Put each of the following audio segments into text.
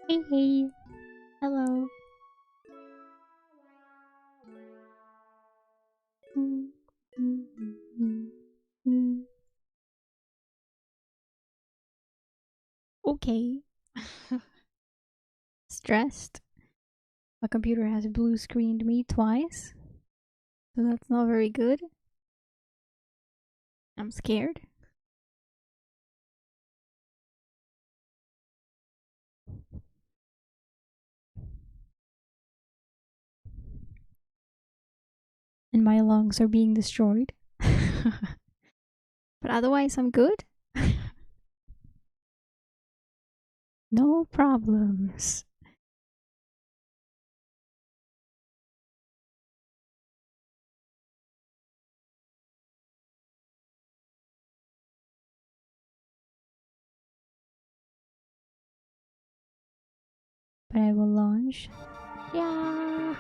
Hey, hey. Hello. Okay. Stressed. My computer has blue screened me twice, so that's not very good. I'm scared. And my lungs are being destroyed. But otherwise, I'm good. No problems. But I will launch. Yeah.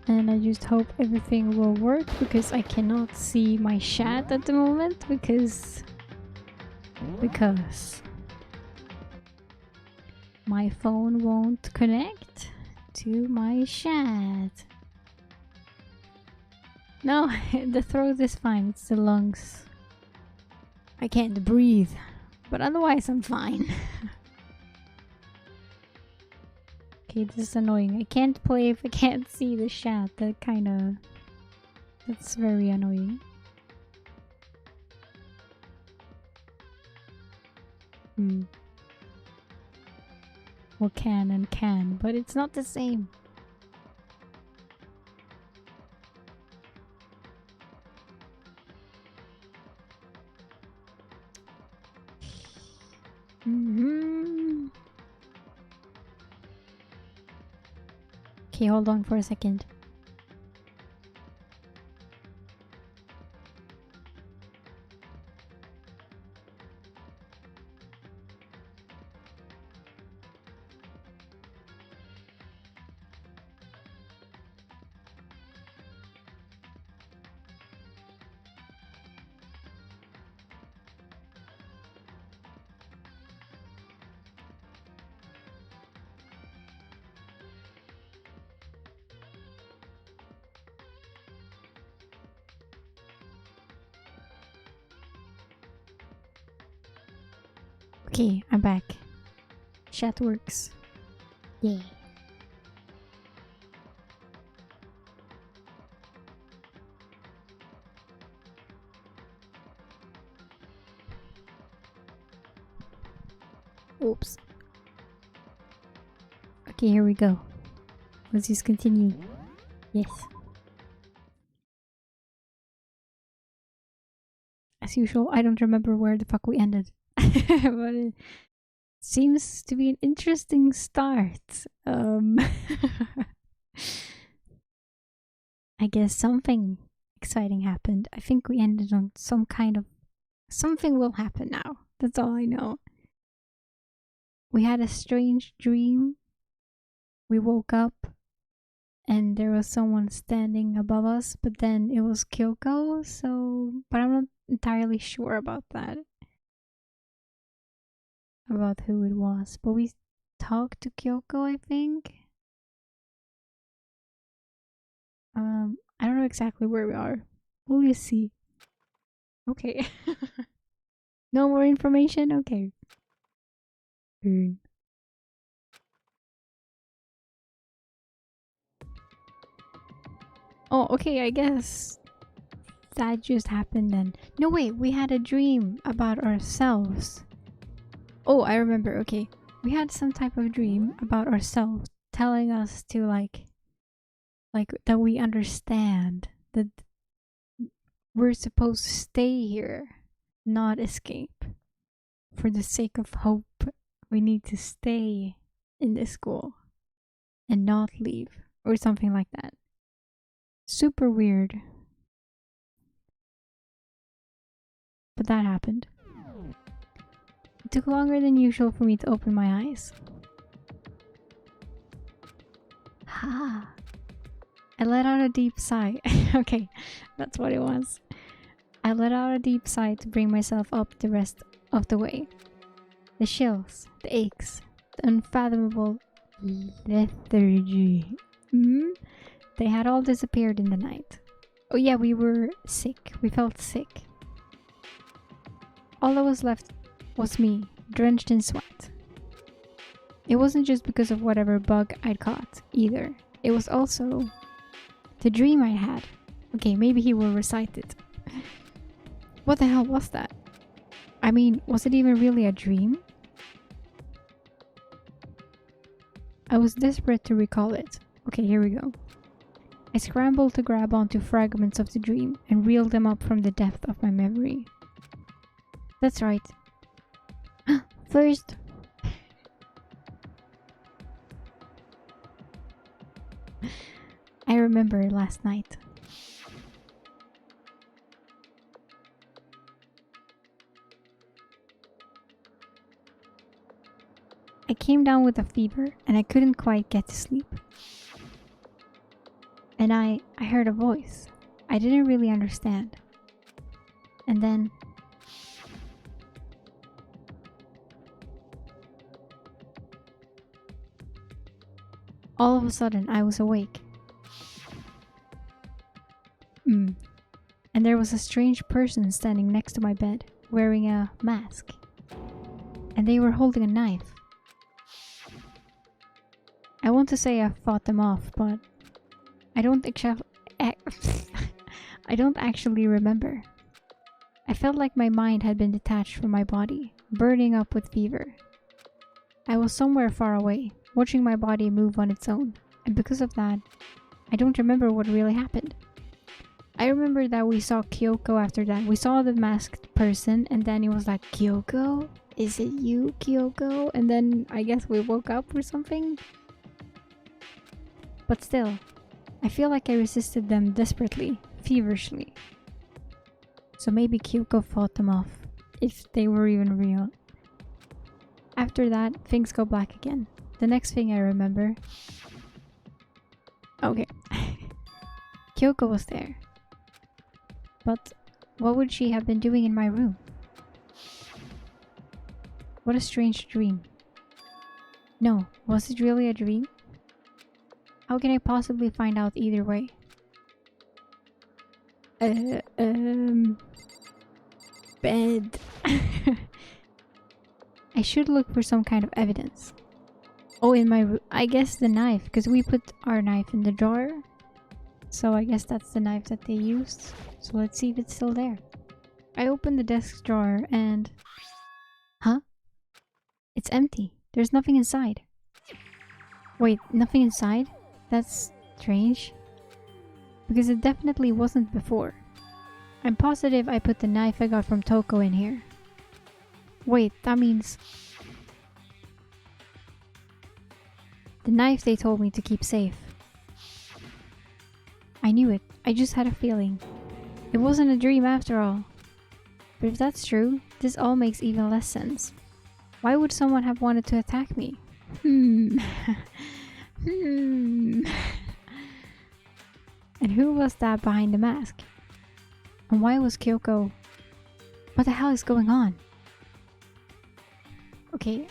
And I just hope everything will work because I cannot see my chat at the moment because my phone won't connect to my chat. No, the throat is fine, it's the lungs. I can't breathe, but otherwise I'm fine. Okay, this is annoying. I can't play if I can't see the chat. That's very annoying. Well, can and can, but it's not the same. Okay, hold on for a second. Okay, I'm back. Chat works. Yeah. Oops. Okay, here we go. Let's just continue. Yes. As usual, I don't remember where the fuck we ended. But it seems to be an interesting start. I guess something exciting happened. I think we ended on some kind of... Something will happen now. That's all I know. We had a strange dream. We woke up and there was someone standing above us, but then it was Kyoko, but I'm not entirely sure about that. About who it was. But we talked to Kyoko, I think. I don't know exactly where we are. We'll see. Okay. No more information? Okay. Oh, okay, I guess that just happened then. No, wait, we had a dream about ourselves. Oh, I remember, okay. We had some type of dream about ourselves, telling us to like that we understand that we're supposed to stay here, not escape. For the sake of hope, we need to stay in this school and not leave, or something like that. Super weird. But that happened. It took longer than usual for me to open my eyes. Ha! I let out a deep sigh. Okay, that's what it was. I let out a deep sigh to bring myself up the rest of the way. The chills, the aches, the unfathomable lethargy. They had all disappeared in the night. Oh yeah, we were sick. We felt sick. All that was left was me, drenched in sweat. It wasn't just because of whatever bug I'd caught, either. It was also the dream I had. Okay, maybe he will recite it. What the hell was that? I mean, was it even really a dream? I was desperate to recall it. Okay, here we go. I scrambled to grab onto fragments of the dream and reel them up from the depth of my memory. That's right. First, I remember last night. I came down with a fever and I couldn't quite get to sleep. And I heard a voice. I didn't really understand. And then all of a sudden I was awake. And there was a strange person standing next to my bed, wearing a mask. And they were holding a knife. I want to say I fought them off, but I don't actually remember. I felt like my mind had been detached from my body, burning up with fever. I was somewhere far away, watching my body move on its own, and because of that, I don't remember what really happened. I remember that we saw Kyoko after that. We saw the masked person, and then it was like, Kyoko? Is it you, Kyoko? And then I guess we woke up or something? But still, I feel like I resisted them desperately, feverishly. So maybe Kyoko fought them off, if they were even real. After that, things go black again. The next thing I remember... Okay. Kyoko was there. But what would she have been doing in my room? What a strange dream. No, was it really a dream? How can I possibly find out either way? Bed. I should look for some kind of evidence. Oh, in my I guess the knife, because we put our knife in the drawer. So I guess that's the knife that they used. So let's see if it's still there. I opened the desk drawer and... Huh? It's empty. There's nothing inside. Wait, nothing inside? That's strange. Because it definitely wasn't before. I'm positive I put the knife I got from Toko in here. Wait, that means... The knife they told me to keep safe. I knew it. I just had a feeling. It wasn't a dream after all. But if that's true, This all makes even less sense. Why would someone have wanted to attack me? Hmm. Hmm. And who was that behind the mask? And why was Kyoko... What the hell is going on? Okay,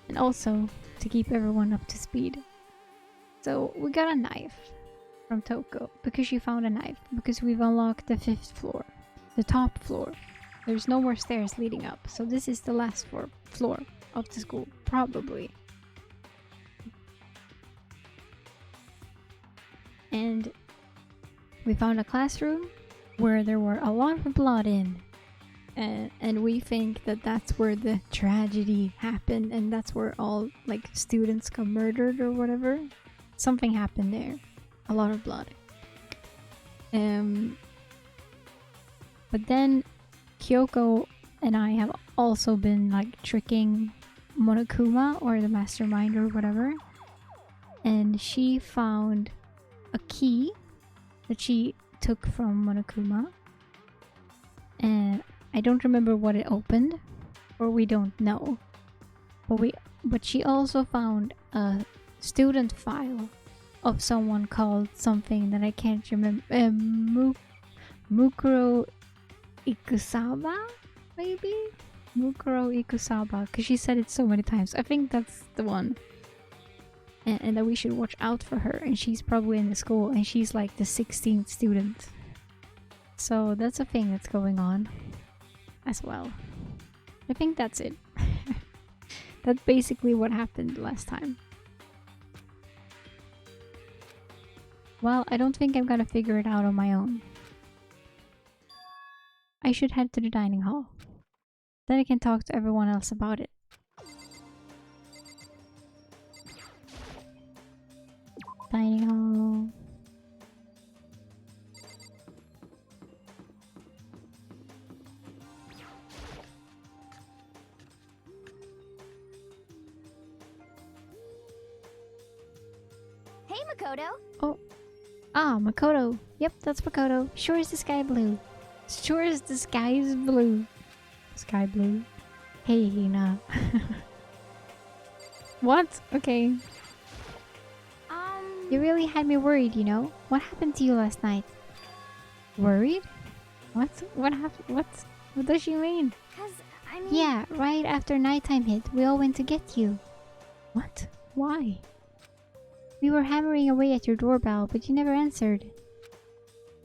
and also to keep everyone up to speed. So we got a knife from Toko because she found a knife, because we've unlocked the 5th floor, the top floor. There's no more stairs leading up, so this is the last floor of the school, probably. And we found a classroom where there were a lot of blood in. And we think that that's where the tragedy happened, and that's where all like students got murdered or whatever. Something happened there. A lot of blood. But then Kyoko and I have also been like tricking Monokuma, or the mastermind or whatever. And she found a key that she took from Monokuma. And I don't remember what it opened, or we don't know. But she also found a student file of someone called something that I can't remember. Mukuro Ikusaba, maybe? Mukuro Ikusaba, because she said it so many times. I think that's the one. And that we should watch out for her. And she's probably in the school, and she's like the 16th student. So that's a thing that's going on as well. I think that's it. That's basically what happened last time. Well, I don't think I'm gonna figure it out on my own. I should head to the dining hall. Then I can talk to everyone else about it. Dining hall. Hey, Makoto. Oh. Ah, Makoto. Yep, that's Makoto. Sure as the sky blue. Sure as the sky is blue. Sky blue. Hey, Hina. What? Okay. You really had me worried, you know? What happened to you last night? Worried? What? What happened? What does she mean? 'Cause, I mean... Yeah, right after nighttime hit, we all went to get you. What? Why? We were hammering away at your doorbell, but you never answered.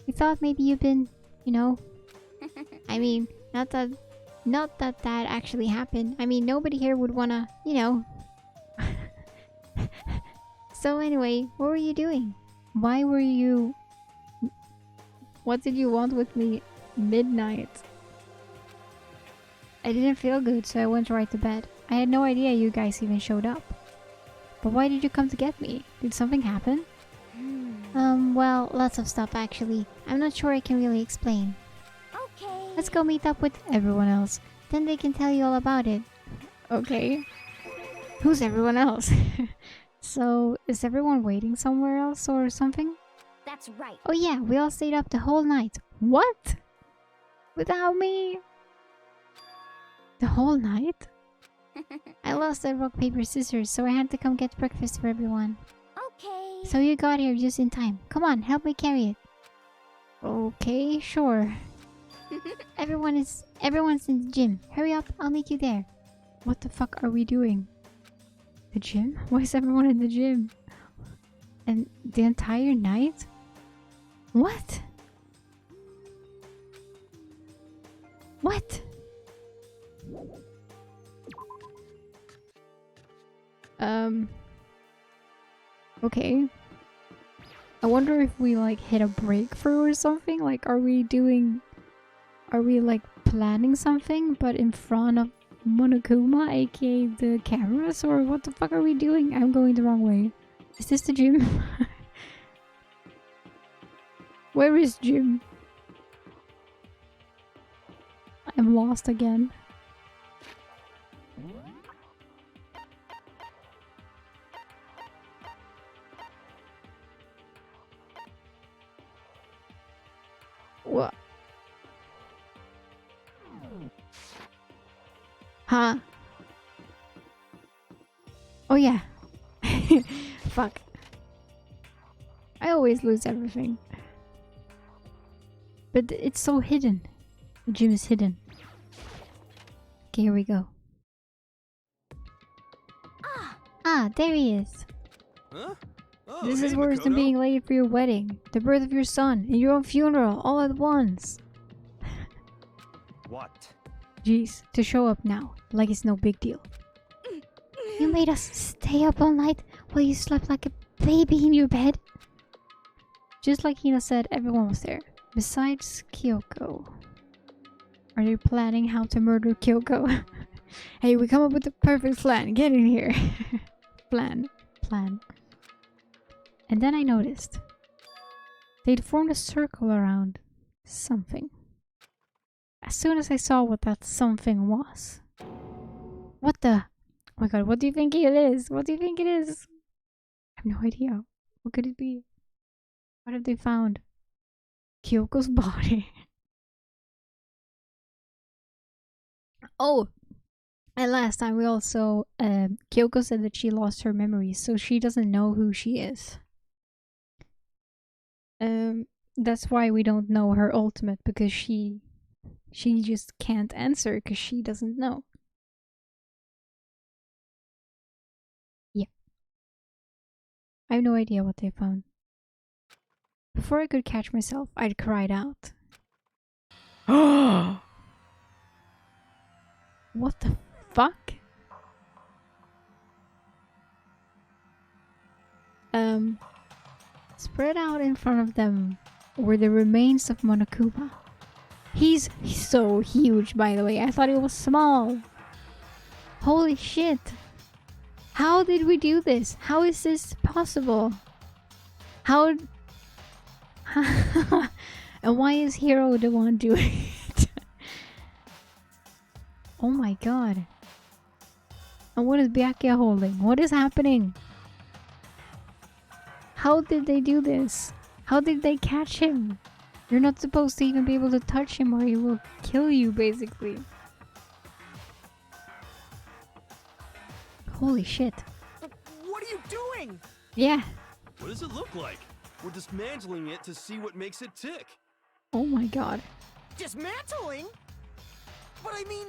We thought maybe you've been, you know... I mean, not that that actually happened. I mean, nobody here would wanna, you know... So anyway, what were you doing? Why were you... What did you want with me midnight? I didn't feel good, so I went right to bed. I had no idea you guys even showed up. But why did you come to get me? Did something happen? Well, lots of stuff actually. I'm not sure I can really explain. Okay. Let's go meet up with everyone else. Then they can tell you all about it. Okay. Who's everyone else? So, is everyone waiting somewhere else or something? That's right. Oh yeah, we all stayed up the whole night. What? Without me? The whole night? I lost the rock, paper, scissors, so I had to come get breakfast for everyone. Okay. So you got here just in time. Come on, help me carry it. Okay, sure. Everyone's in the gym. Hurry up, I'll meet you there. What the fuck are we doing? The gym? Why is everyone in the gym? And the entire night? What? What? Okay. I wonder if we like hit a breakthrough or something. Like, are we like planning something but in front of Monokuma, aka the cameras, or what the fuck are we doing? I'm going the wrong way. Is this the gym? Where is gym? I'm lost again. What? Huh? Oh yeah. Fuck. I always lose everything. But it's so hidden. The gym is hidden. Okay, here we go. Ah, there he is. Huh? Oh, This hey, is worse than Makoto. being late for your wedding, the birth of your son, and your own funeral all at once. What? Jeez, to show up now, like it's no big deal. You made us stay up all night while you slept like a baby in your bed. Just like Hina said, everyone was there. Besides Kyoko. Are they planning how to murder Kyoko? Hey, we come up with the perfect plan. Get in here. Plan. And then I noticed. They'd formed a circle around something. As soon as I saw what that something was. What the? Oh my god, what do you think it is? What do you think it is? I have no idea. What could it be? What have they found? Kyoko's body. Oh! And last time we also, Kyoko said that she lost her memories, so she doesn't know who she is. That's why we don't know her ultimate, because she just can't answer because she doesn't know. Yeah. I have no idea what they found. Before I could catch myself, I'd cried out. What the fuck? Spread out in front of them were the remains of Monokuma. He's so huge, by the way. I thought he was small. Holy shit. How did we do this? How is this possible? How... And why is Hiro the one doing it? Oh my god. And what is Byakuya holding? What is happening? How did they do this? How did they catch him? You're not supposed to even be able to touch him or he will kill you, basically. Holy shit. What are you doing? Yeah. What does it look like? We're dismantling it to see what makes it tick. Oh my god. Dismantling? But I mean,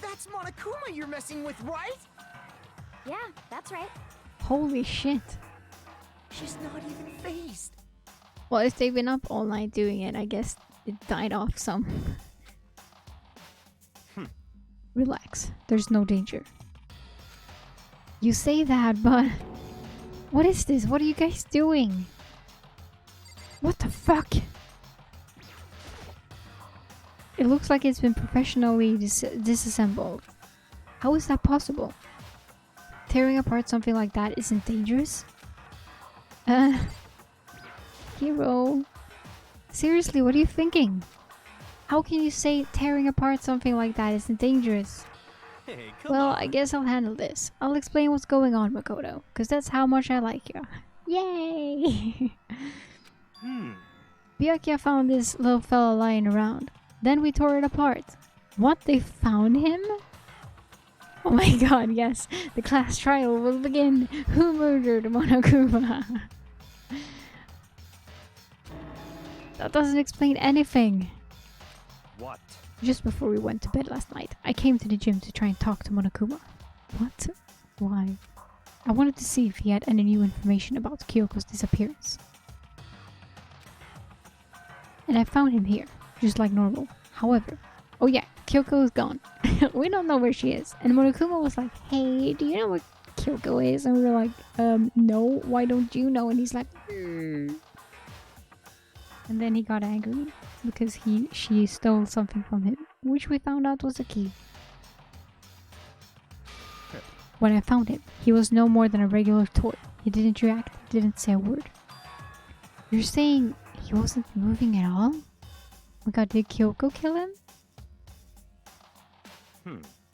that's Monokuma you're messing with, right? Yeah, that's right. Holy shit. She's not even phased. Well, if they've been up all night doing it, I guess it died off some. Relax. There's no danger. You say that, but... What is this? What are you guys doing? What the fuck? It looks like it's been professionally disassembled. How is that possible? Tearing apart something like that isn't dangerous? Hiro. Seriously, what are you thinking? How can you say tearing apart something like that isn't dangerous? Hey, come Well, on. I guess I'll handle this. I'll explain what's going on, Makoto, because that's how much I like you. Yay! Byakuya found this little fella lying around. Then we tore it apart. What? They found him? Oh my god, yes. The class trial will begin. Who murdered Monokuma? That doesn't explain anything. What? Just before we went to bed last night, I came to the gym to try and talk to Monokuma. What? Why? I wanted to see if he had any new information about Kyoko's disappearance. And I found him here, just like normal. However, oh yeah, Kyoko is gone. We don't know where she is. And Monokuma was like, hey, do you know where Kyoko is? And we were like, no, why don't you know? And he's like, And then he got angry because she stole something from him, which we found out was a key. When I found him, he was no more than a regular toy. He didn't react, didn't say a word. You're saying he wasn't moving at all? Oh my god, did Kyoko kill him?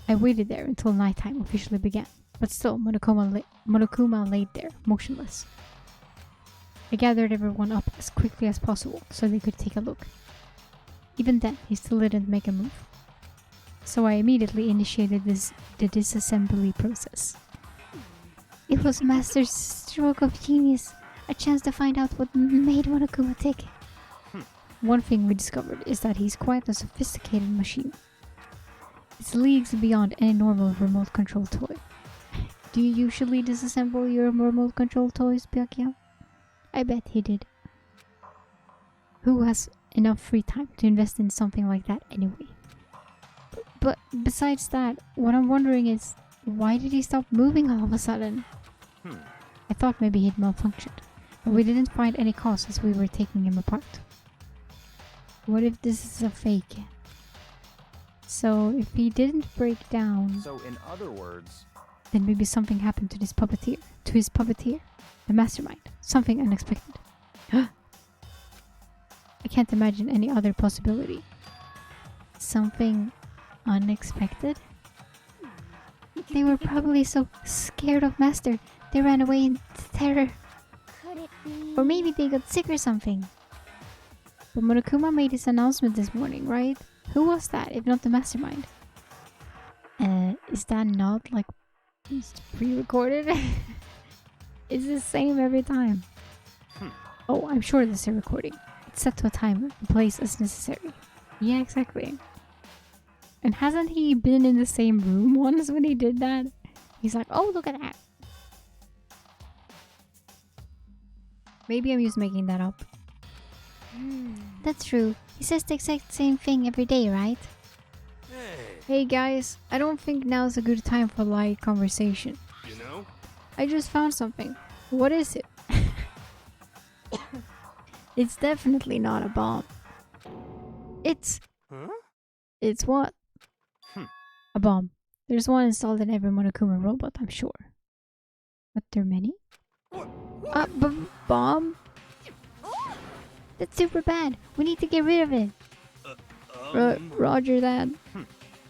I waited there until nighttime officially began, but still Monokuma laid there, motionless. I gathered everyone up as quickly as possible so they could take a look. Even then, he still didn't make a move. so I immediately initiated the disassembly process. It was Master's stroke of genius, a chance to find out what made Monokuma tick. One thing we discovered is that he's quite a sophisticated machine. It's leagues beyond any normal remote control toy. Do you usually disassemble your remote control toys, Byakuya? I bet he did. Who has enough free time to invest in something like that anyway? But besides that, what I'm wondering is, why did he stop moving all of a sudden? I thought maybe he'd malfunctioned, but we didn't find any cause as we were taking him apart. What if this is a fake? So if he didn't break down, So, in other words, then maybe something happened to his puppeteer, the mastermind, something unexpected. I can't imagine any other possibility. Something unexpected? They were probably so scared of Master, they ran away in terror. Could it be? Or maybe they got sick or something. But Monokuma made his announcement this morning, right? Who was that, if not the mastermind? Is that not like pre-recorded? It's the same every time. Oh, I'm sure this is a recording. It's set to a timer, and plays as necessary. Yeah, exactly. And hasn't he been in the same room once when he did that? He's like, oh, look at that. Maybe I'm just making that up. That's true. He says the exact same thing every day, right? Hey guys, I don't think now's a good time for light conversation. You know? I just found something. What is it? It's definitely not a bomb. It's... Huh? It's what? A bomb. There's one installed in every Monokuma robot, I'm sure. But there are many? A bomb? That's super bad. We need to get rid of it. Roger that.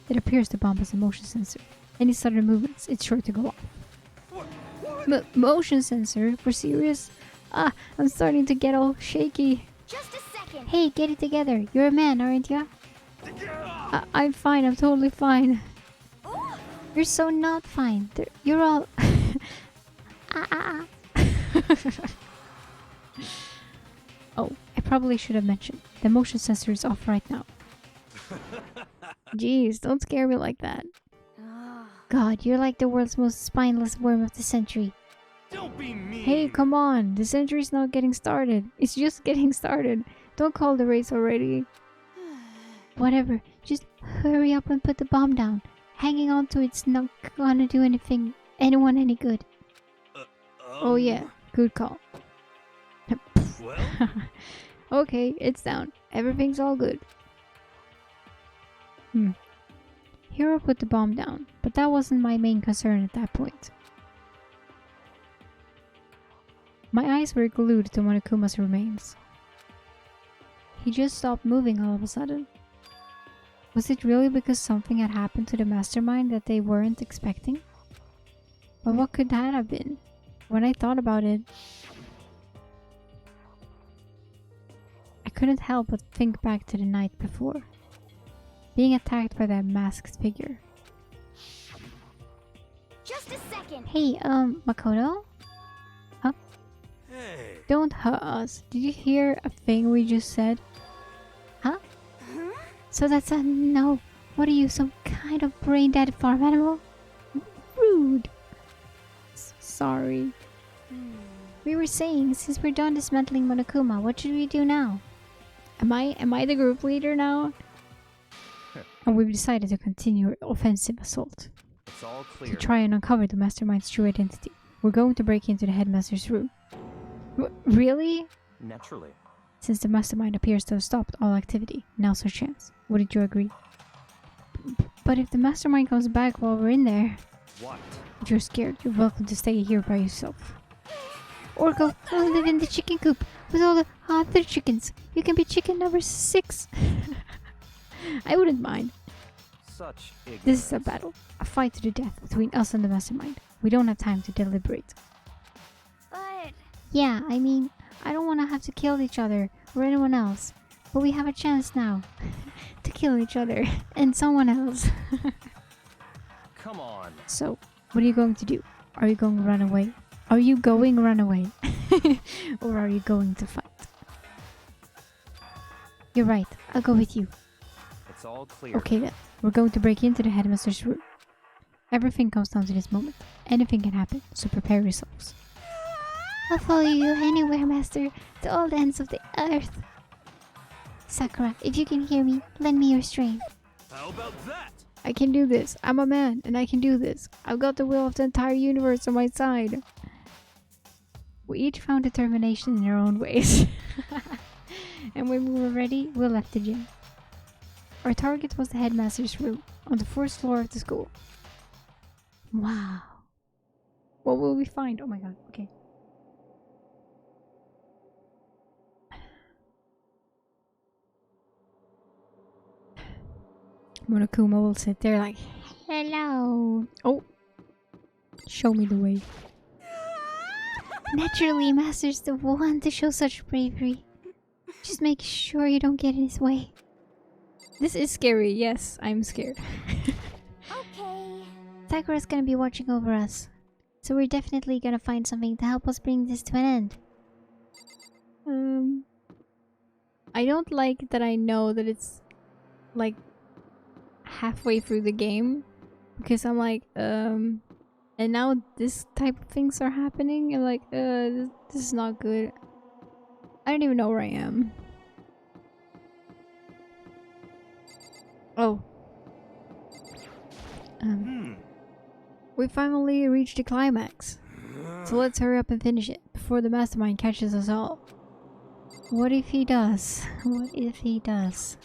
It appears the bomb has a motion sensor. Any sudden movements, it's sure to go off. Motion sensor? For serious? Ah, I'm starting to get all shaky. Just a second. Hey, get it together. You're a man, aren't you? I'm fine. I'm totally fine. You're so not fine. You're all... Oh, I probably should have mentioned. The motion sensor is off right now. Jeez, don't scare me like that. God, you're like the world's most spineless worm of the century. Don't be mean. Hey, come on. The century's not getting started. It's just getting started. Don't call the race already. Whatever. Just hurry up and put the bomb down. Hanging on to it's not gonna do anyone any good. Oh yeah, good call. Well, Okay, it's down. Everything's all good. Hero put the bomb down, but that wasn't my main concern at that point. My eyes were glued to Monokuma's remains. He just stopped moving all of a sudden. Was it really because something had happened to the mastermind that they weren't expecting? But what could that have been? When I thought about it, I couldn't help but think back to the night before. Being attacked by that masked figure. Just a second. Hey, Makoto? Huh? hey. Don't hurt us. Did you hear a thing we just said? Huh? So that's a no. What are you, some kind of brain-dead farm animal? Rude. Sorry. We were saying, since we're done dismantling Monokuma, what should we do now? Am I the group leader now? And we've decided to continue our offensive assault. it's all To clear. try and uncover the mastermind's true identity. We're going to break into the headmaster's room. Really? Naturally. Since the mastermind appears to have stopped all activity, now's our chance. Wouldn't you agree? But if the mastermind comes back while we're in there... What? If you're scared, you're welcome to stay here by yourself. Or go live in the chicken coop with all the other chickens. You can be chicken number 6. I wouldn't mind. Such ignorance. This is a battle. A fight to the death between us and the mastermind. We don't have time to deliberate. But Yeah, I mean, I don't want to have to kill each other or anyone else. But we have a chance now. to kill each other and someone else. Come on. So, what are you going to do? Are you going to run away? Are you going to run away? Or are you going to fight? You're right. I'll go with you. It's all clear. Okay then. We're going to break into the headmaster's room. Everything comes down to this moment. Anything can happen, so prepare yourselves. I'll follow you anywhere, Master. To all the ends of the earth. Sakura, if you can hear me, lend me your strength. How about that? I can do this. I'm a man, and I can do this. I've got the will of the entire universe on my side. We each found determination in our own ways. And when we were ready, we left the gym. Our target was the headmaster's room, on the first floor of the school. Wow. What will we find? Oh my god, okay. Monokuma will sit there like, hello. Oh. Show me the way. Naturally, Master's the one to show such bravery. Just make sure you don't get in his way. This is scary. Yes, I'm scared. Okay. Sakura's gonna be watching over us. So we're definitely gonna find something to help us bring this to an end. I don't like that I know that it's like halfway through the game. Because I'm like, and now this type of things are happening and like, this is not good. I don't even know where I am. Oh. We finally reached the climax. So let's hurry up and finish it before the mastermind catches us all. What if he does? What if he does?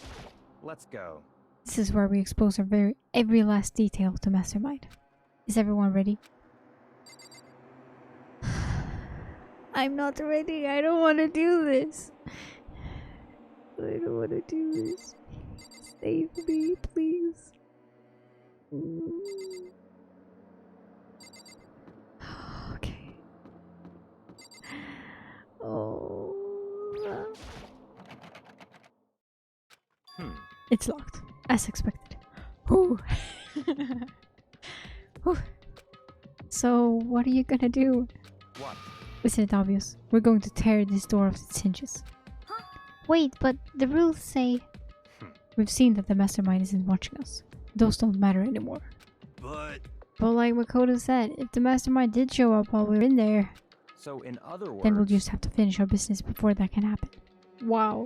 Let's go. This is where we expose our every last detail to mastermind. Is everyone ready? I'm not ready. I don't want to do this. I don't want to do this. Save me, please. Okay. Oh. It's locked, as expected. Whew. Whew. So, what are you gonna do? What? Isn't it obvious? We're going to tear this door off its hinges. Huh? Wait, but the rules say... We've seen that the mastermind isn't watching us. Those don't matter anymore. But like Makoto said, if the mastermind did show up while we were in there, So in other words... then we'll just have to finish our business before that can happen. Wow.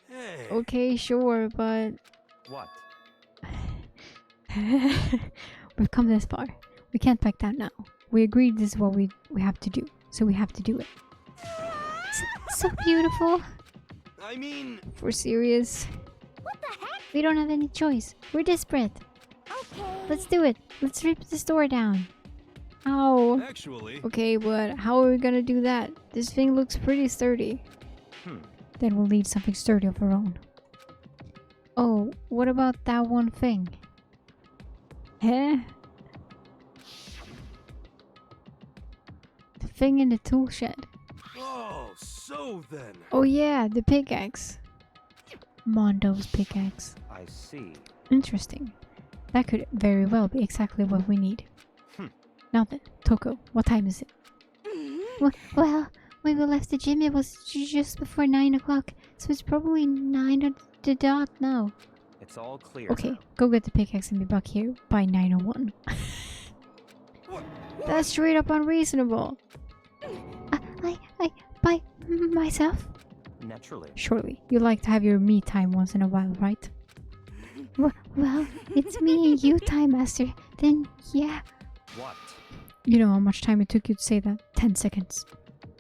hey, Okay, sure, but... What? We've come this far. We can't back down now. We agreed this is what we have to do, so we have to do it. So beautiful. I mean, If we're serious, What the heck? we don't have any choice. We're desperate. Okay. Let's do it. Let's rip this door down. Ow. actually, Okay, but how are we gonna do that? This thing looks pretty sturdy. Then we'll need something sturdy of our own. Oh, what about that one thing? Huh? The thing in the tool shed. oh, so then. Oh yeah, the pickaxe. Mondo's pickaxe. I see. Interesting. That could very well be exactly what we need. Now then, Toko, what time is it? Well, when we left the gym it was just before 9 o'clock, so it's probably 9 at the dot now. It's all clear. Okay, go get the pickaxe and be back here by 9:01. That's straight up unreasonable. By myself? Naturally. Surely, you like to have your me time once in a while, right? Well, it's me and you time, Master. Then, yeah. What? You know how much time it took you to say that? 10 seconds.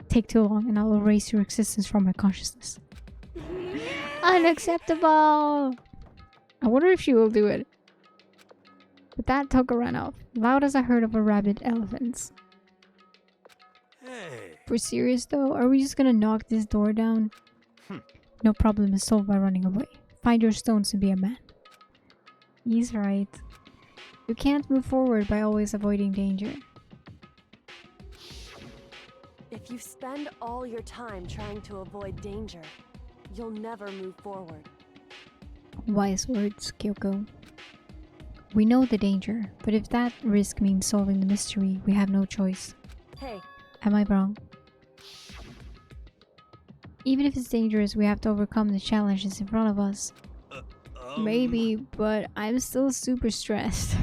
Take too long and I'll erase your existence from my consciousness. Unacceptable! I wonder if she will do it. But that Toko ran off, loud as a herd of rabid elephants. Hey, If we're serious though, are we just gonna knock this door down? No problem is solved by running away. Find your stones and be a man. He's right. You can't move forward by always avoiding danger. If you spend all your time trying to avoid danger, you'll never move forward. Wise words, Kyoko. We know the danger, but if that risk means solving the mystery, we have no choice. Hey, Am I wrong? Even if it's dangerous, we have to overcome the challenges in front of us. Maybe, but I'm still super stressed.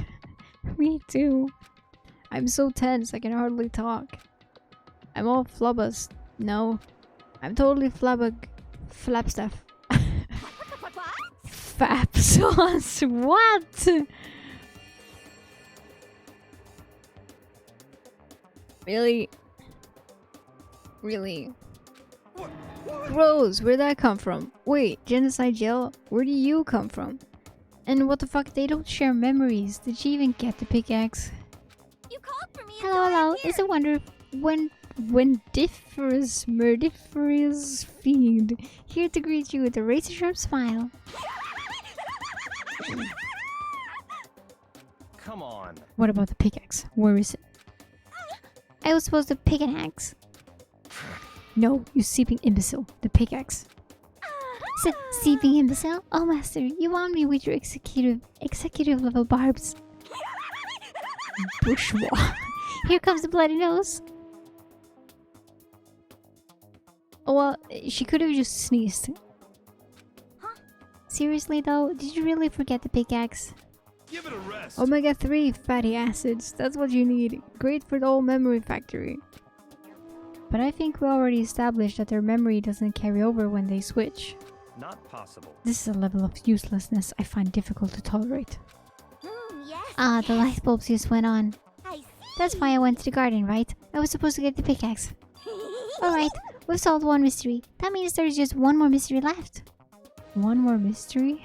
Me too. I'm so tense I can hardly talk. I'm all flubbus. No. I'm totally flapstuff. Fap sauce. What? Really? Really? Gross, where'd that come from? Wait, genocide jail? Where do you come from? And what the fuck, they don't share memories. Did she even get the pickaxe? You called for me. and Hello, so I'm hello. here. It's a wonder differous murdiferous fiend. Here to greet you with a razor sharp smile. Come on. What about the pickaxe? Where is it? I was supposed to pick an axe. No, you seeping imbecile. The pickaxe. Seeping imbecile? Oh, master, you want me with your executive level barbs. Bourgeois. Here comes the bloody nose. Oh, well, she could have just sneezed. Huh? Seriously though, did you really forget the pickaxe? Give it a rest. Omega-3 fatty acids, that's what you need. Great for the whole memory factory. But I think we already established that their memory doesn't carry over when they switch. Not possible. This is a level of uselessness I find difficult to tolerate. Yes. Ah, the light bulbs just went on. I see. That's why I went to the garden, right? I was supposed to get the pickaxe. Alright, we've solved one mystery. That means there's just one more mystery left. One more mystery?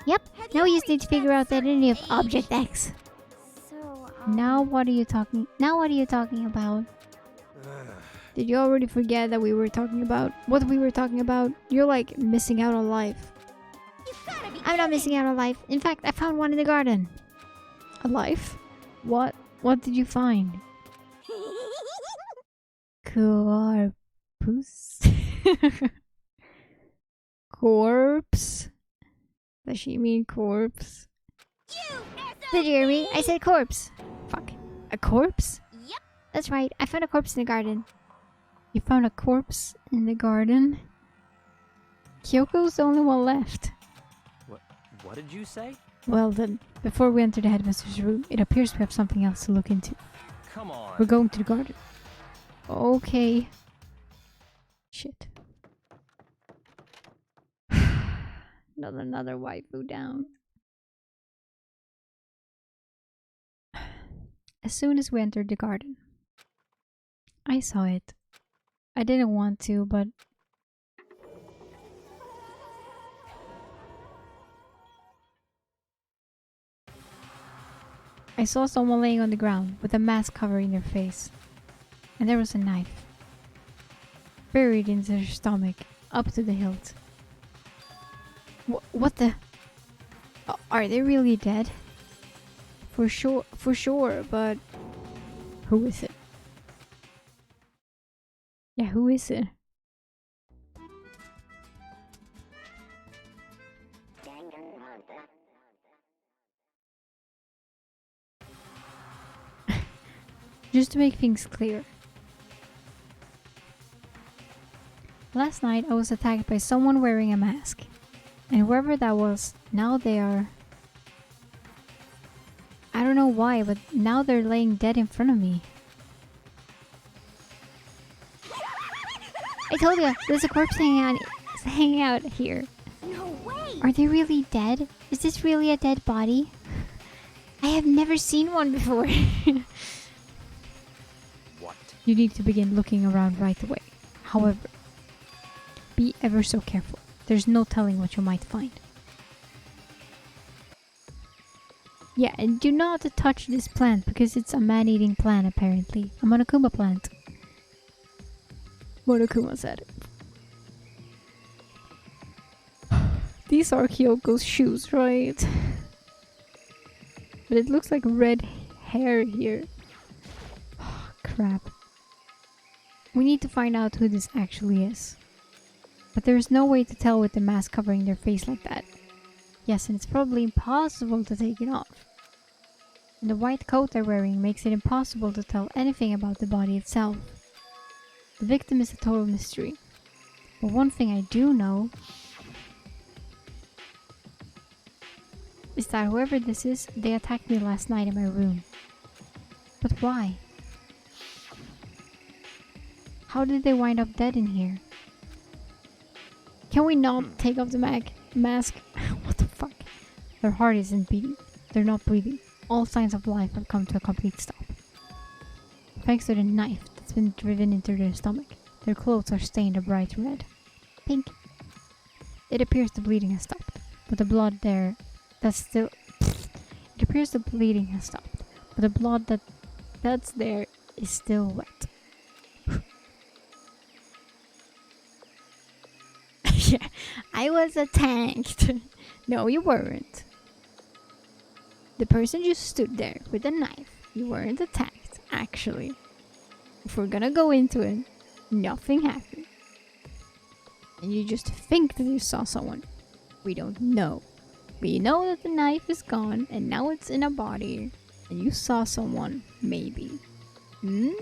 Yep, now we just need to figure out the identity of Object X. So, Now what are you talking about? Did you already forget that we were talking about what we were talking about? You're like missing out on life. you've gotta be I'm not missing out on life. In fact, I found one in the garden. A life? What? What did you find? Corpus? Corpse? Does she mean corpse? Did you hear me? I said corpse. Fuck. A corpse? Yep. That's right. I found a corpse in the garden. You found a corpse in the garden? Kyoko's the only one left. What did you say? Well then, before we enter the headmaster's room, it appears we have something else to look into. Come on. We're going to the garden. Okay. Shit. Another waifu down. As soon as we entered the garden, I saw it. I didn't want to, but I saw someone laying on the ground with a mask covering their face. And there was a knife buried into their stomach, up to the hilt. What the? Are they really dead? For sure, but who is it? Yeah, who is it? Just to make things clear. Last night I was attacked by someone wearing a mask. And whoever that was, now they are... I don't know why, but now they're laying dead in front of me. I told you, there's a corpse hanging out here. No way. Are they really dead? Is this really a dead body? I have never seen one before. What? You need to begin looking around right away. However, be ever so careful. There's no telling what you might find. Yeah, and do not touch this plant because it's a man-eating plant apparently. A Monokuma plant. Monokuma said. These are Kyoko's shoes, right? But it looks like red hair here. Oh, crap. We need to find out who this actually is. But there's no way to tell with the mask covering their face like that. Yes, and it's probably impossible to take it off. And the white coat they're wearing makes it impossible to tell anything about the body itself. The victim is a total mystery. But one thing I do know is that whoever this is, they attacked me last night in my room. But why? How did they wind up dead in here? Can we not take off the mask? What the fuck? Their heart isn't beating. They're not breathing. All signs of life have come to a complete stop. Thanks to the knife that's been driven into their stomach, their clothes are stained a bright red. Pink. It appears the bleeding has stopped, but the blood there that's still... It appears the bleeding has stopped, but the blood that's there is still wet. Yeah, I was attacked. No, you weren't. The person just stood there with a knife. You weren't attacked, actually. If we're gonna go into it, nothing happened. And you just think that you saw someone. We don't know. We know that the knife is gone and now it's in a body. And you saw someone, maybe. Hmm?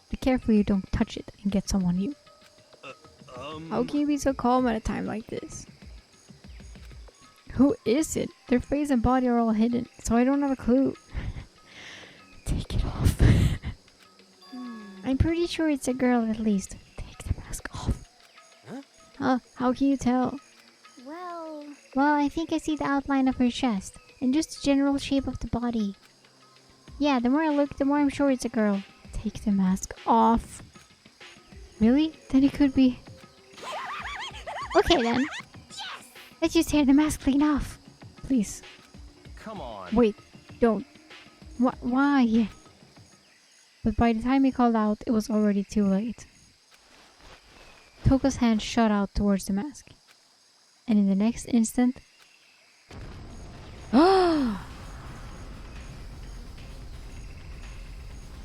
Be careful you don't touch it and get someone new. How can you be so calm at a time like this? Who is it? Their face and body are all hidden, so I don't have a clue. Take it off. I'm pretty sure it's a girl at least. Take the mask off. Huh? How can you tell? Well, I think I see the outline of her chest, and just the general shape of the body. Yeah, the more I look, the more I'm sure it's a girl. Take the mask off. Really? Then it could be... Okay then. Let's just tear the mask clean off. Please. Come on. Wait, don't. Why? But by the time he called out, it was already too late. Toko's hand shot out towards the mask. And in the next instant...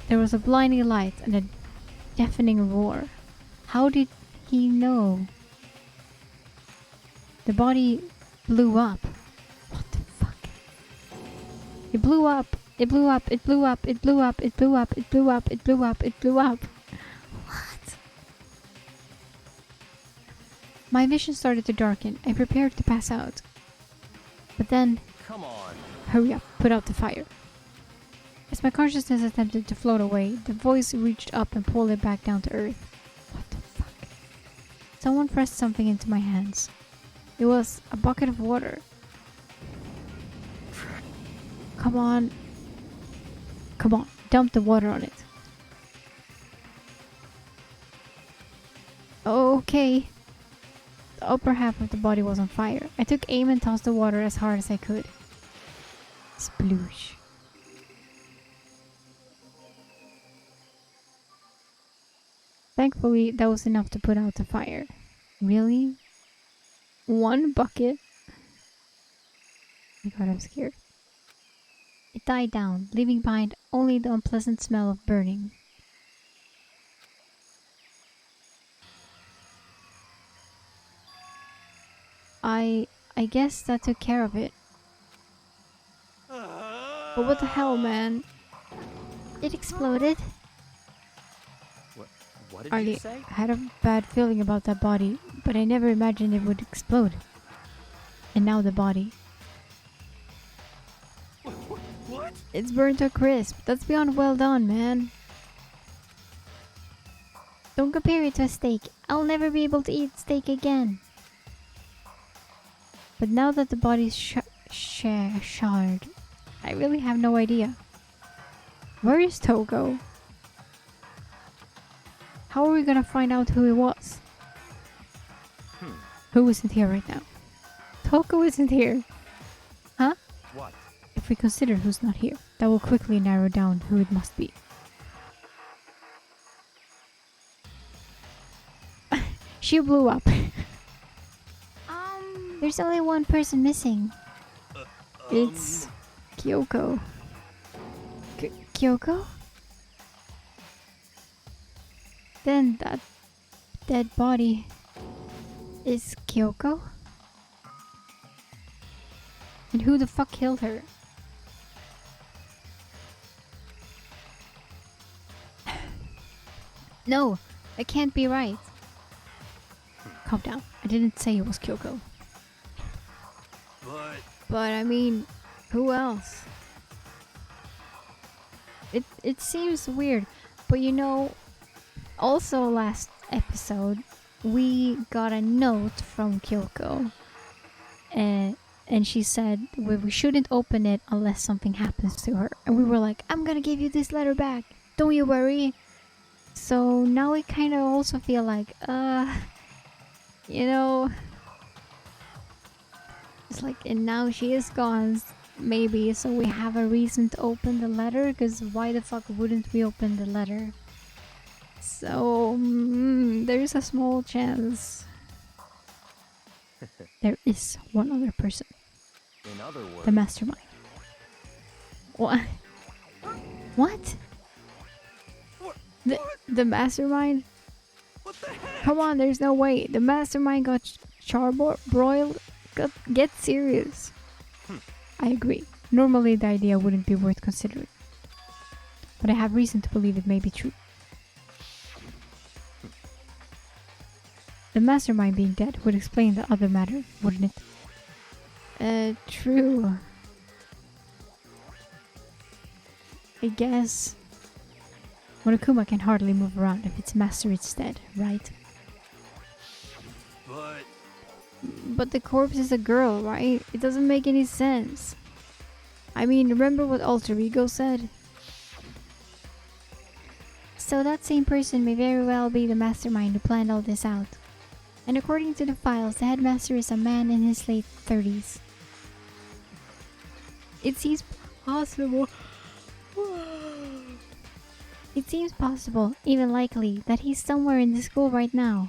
There was a blinding light and a deafening roar. How did he know? The body blew up. What the fuck? It blew up. It blew up. It blew up. It blew up. It blew up. It blew up. It blew up. It blew up. What? My vision started to darken. I prepared to pass out. But then... Come on. Hurry up. Put out the fire. As my consciousness attempted to float away, the voice reached up and pulled it back down to earth. What the fuck? Someone pressed something into my hands. It was a bucket of water. Come on. Come on, dump the water on it. Okay. The upper half of the body was on fire. I took aim and tossed the water as hard as I could. Sploosh. Thankfully, that was enough to put out the fire. Really? One bucket? Oh my god, I'm scared. It died down, leaving behind only the unpleasant smell of burning. I guess that took care of it. But what the hell, man? It exploded. What did you I say? had a bad feeling about that body, but I never imagined it would explode. And now the body. What? It's burned to a crisp. That's beyond well done, man. Don't compare it to a steak. I'll never be able to eat steak again. But now that the body's charred, I really have no idea. Where is Toko? How are we gonna find out who it was? Who isn't here right now? Toko isn't here. Huh? What? If we consider who's not here, that will quickly narrow down who it must be. She blew up. There's only one person missing. It's Kyoko. Kyoko? Then that dead body is Kyoko? And who the fuck killed her? No, that can't be right. Calm down. I didn't say it was Kyoko. But I mean, who else? It seems weird, but you know, also last episode we got a note from Kyoko, and she said we shouldn't open it unless something happens to her, and we were like, I'm gonna give you this letter back, don't you worry. So now we kind of also feel like, you know, it's like, and now she is gone, maybe, so we have a reason to open the letter, because why the fuck wouldn't we open the letter? So, there's a small chance. There is one other person. In other words, The mastermind. What? What? The mastermind? What the heck? Come on, there's no way. The mastermind got charbroiled. Get serious. I agree. Normally the idea wouldn't be worth considering. But I have reason to believe it may be true. The mastermind being dead would explain the other matter, wouldn't it? True. I guess Monokuma can hardly move around if its master is dead, right? But the corpse is a girl, right? It doesn't make any sense. I mean, remember what Alter Ego said? So that same person may very well be the mastermind who planned all this out. And according to the files, the headmaster is a man in his late 30s. It seems possible. It seems possible, even likely, that he's somewhere in the school right now.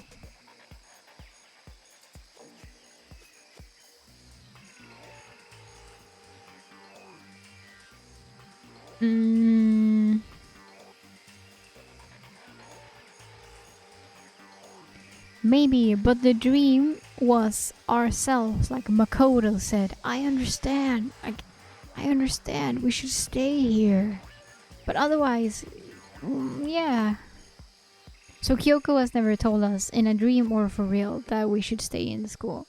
Maybe, but the dream was ourselves, like Makoto said. I understand. I understand. We should stay here. But otherwise, yeah. So Kyoko has never told us, in a dream or for real, that we should stay in the school.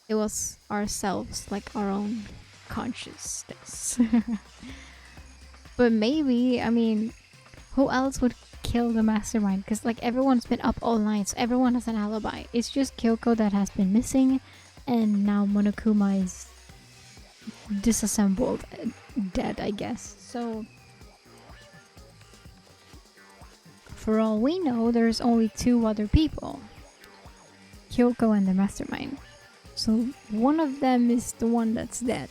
It was ourselves, like our own consciousness. But maybe, I mean, who else would kill the mastermind? Because like everyone's been up all night, so everyone has an alibi. It's just Kyoko that has been missing, and now Monokuma is disassembled, dead, I guess. So for all we know, there's only two other people, Kyoko and the mastermind. So one of them is the one that's dead.